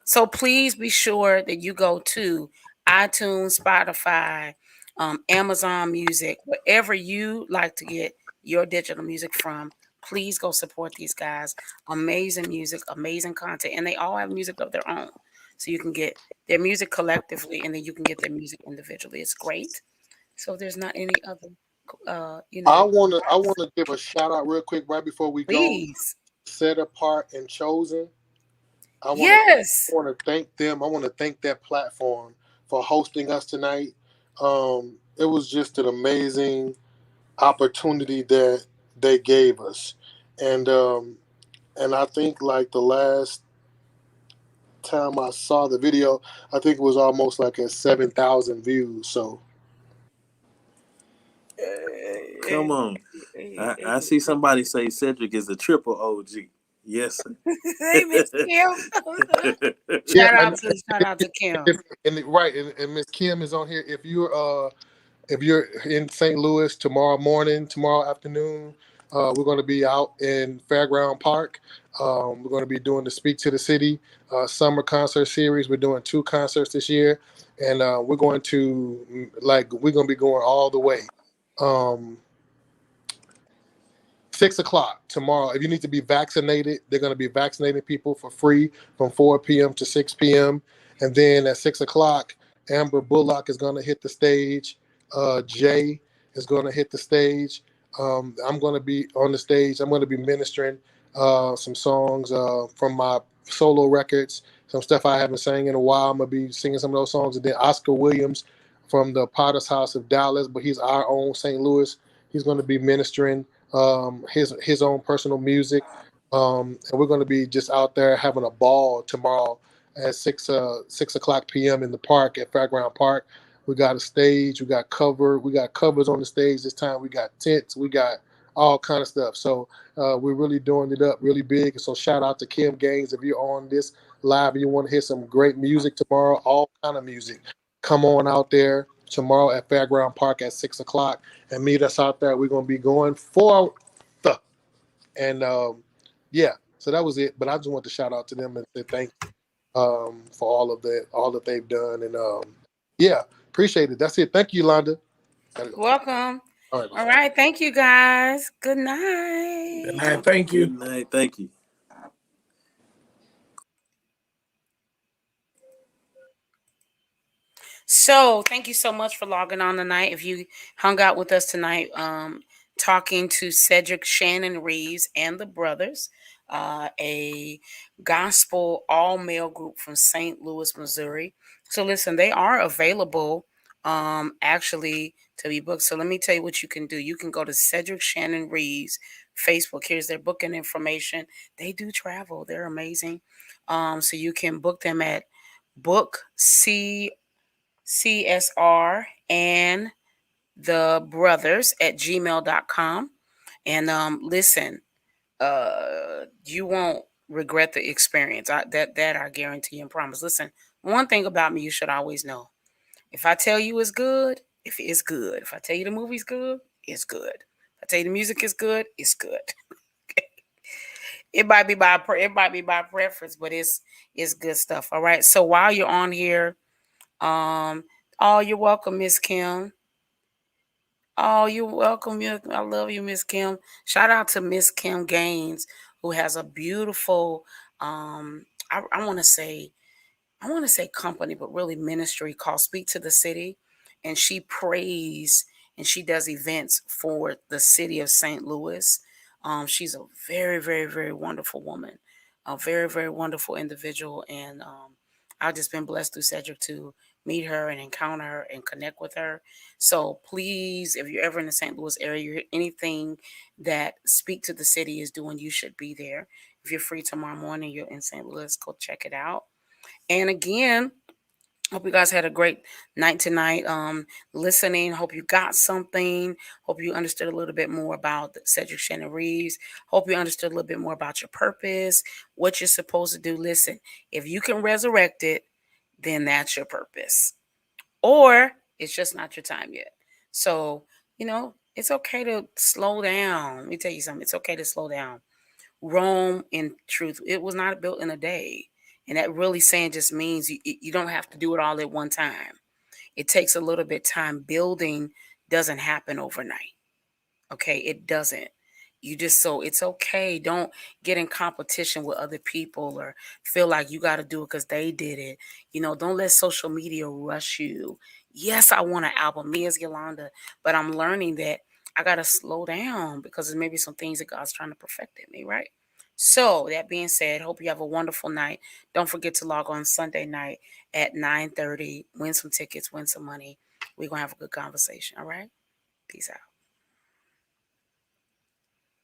So please be sure that you go to iTunes, Spotify, Amazon Music, wherever you like to get your digital music from. Please go support these guys. Amazing music, amazing content, and they all have music of their own. So you can get their music collectively, and then you can get their music individually. It's great. So there's not any other, I wanna give a shout out real quick right before we go. please. Set apart and chosen. I want to Yes. thank them. I want to thank that platform for hosting us tonight. It was just an amazing opportunity that they gave us, and I think like the last time I saw the video, I think it was almost like at 7,000 views. So Come on. I see somebody say Cedric is a triple OG. Yes, sir. Hey, Miss Kim. yeah, Shout out to Kim. right, and Miss Kim is on here. If you're in St. Louis tomorrow morning, tomorrow afternoon, We're going to be out in Fairground Park. We're going to be doing the Speak to the City summer concert series. We're doing 2 concerts this year, and we're going to we're going to be going all the way. Um, 6 o'clock tomorrow. If you need to be vaccinated, they're going to be vaccinating people for free from 4 p.m. to 6 p.m. And then at 6 o'clock, Amber Bullock is going to hit the stage. Jay is going to hit the stage. I'm going to be on the stage. I'm going to be ministering some songs from my solo records, some stuff I haven't sang in a while. I'm going to be singing some of those songs. And then Oscar Williams from the Potter's House of Dallas, but he's our own St. Louis. He's going to be ministering his own personal music, and we're going to be just out there having a ball tomorrow at 6 o'clock p.m. in the park at Fairground Park. We got a stage, we got covers on the stage this time. We got tents, we got all kind of stuff. So we're really doing it up really big. So shout out to Kim Gaines if you're on this live and you want to hear some great music tomorrow, all kind of music. Come on out there tomorrow at Fairground Park at 6 o'clock and meet us out there. We're gonna be going for the and yeah. So that was it. But I just want to shout out to them and say thank you for all that they've done and yeah, appreciate it. That's it. Thank you, Londa. Gotta go. Welcome. All right. All right. Thank you, guys. Good Good night. night. Thank you. Good night. Thank you. So, thank you so much for logging on tonight. If you hung out with us tonight, talking to Cedric Shannon Rives and the Brothers, a gospel all male group from St. Louis, Missouri. So, listen, they are available actually to be booked. So, let me tell you what you can do. You can go to Cedric Shannon Reeves Facebook. Here's their booking information. They do travel, they're amazing. So, you can book them at book CSR and the brothers at gmail.com. And listen, you won't regret the experience. That I guarantee and promise. Listen, one thing about me you should always know. If I tell you it's good, if it's good. If I tell you the movie's good, it's good. If I tell you the music is good, it's good. It might be by preference, but it's good stuff. All right. So while you're on here, um, oh, you're welcome, Miss Kim. Oh, you're welcome. I love you, Miss Kim. Shout out to Miss Kim Gaines, who has a beautiful, I want to say, company, but really ministry called Speak to the City. And she prays and she does events for the city of St. Louis. She's a very, very, very wonderful woman, a very, very wonderful individual. And I've just been blessed through Cedric to meet her and encounter her and connect with her. So please, if you're ever in the St. Louis area, anything that Speak to the City is doing, you should be there. If you're free tomorrow morning, you're in St. Louis, go check it out. And again, hope you guys had a great night tonight. Listening. Hope you got something. Hope you understood a little bit more about Cedric Shannon Reeves. Hope you understood a little bit more about your purpose, what you're supposed to do. Listen, if you can resurrect it, then that's your purpose. Or it's just not your time yet. So, it's okay to slow down. Let me tell you something. It's okay to slow down. Rome, in truth, it was not built in a day. And that really saying just means you don't have to do it all at one time. It takes a little bit time. Building doesn't happen overnight. Okay, it doesn't. So it's okay. Don't get in competition with other people or feel like you got to do it because they did it. Don't let social media rush you. Yes, I want an album, me as Yolanda, but I'm learning that I got to slow down because there's maybe some things that God's trying to perfect in me, right? So that being said, hope you have a wonderful night. Don't forget to log on Sunday night at 9:30. Win some tickets, win some money. We're going to have a good conversation, all right? Peace out.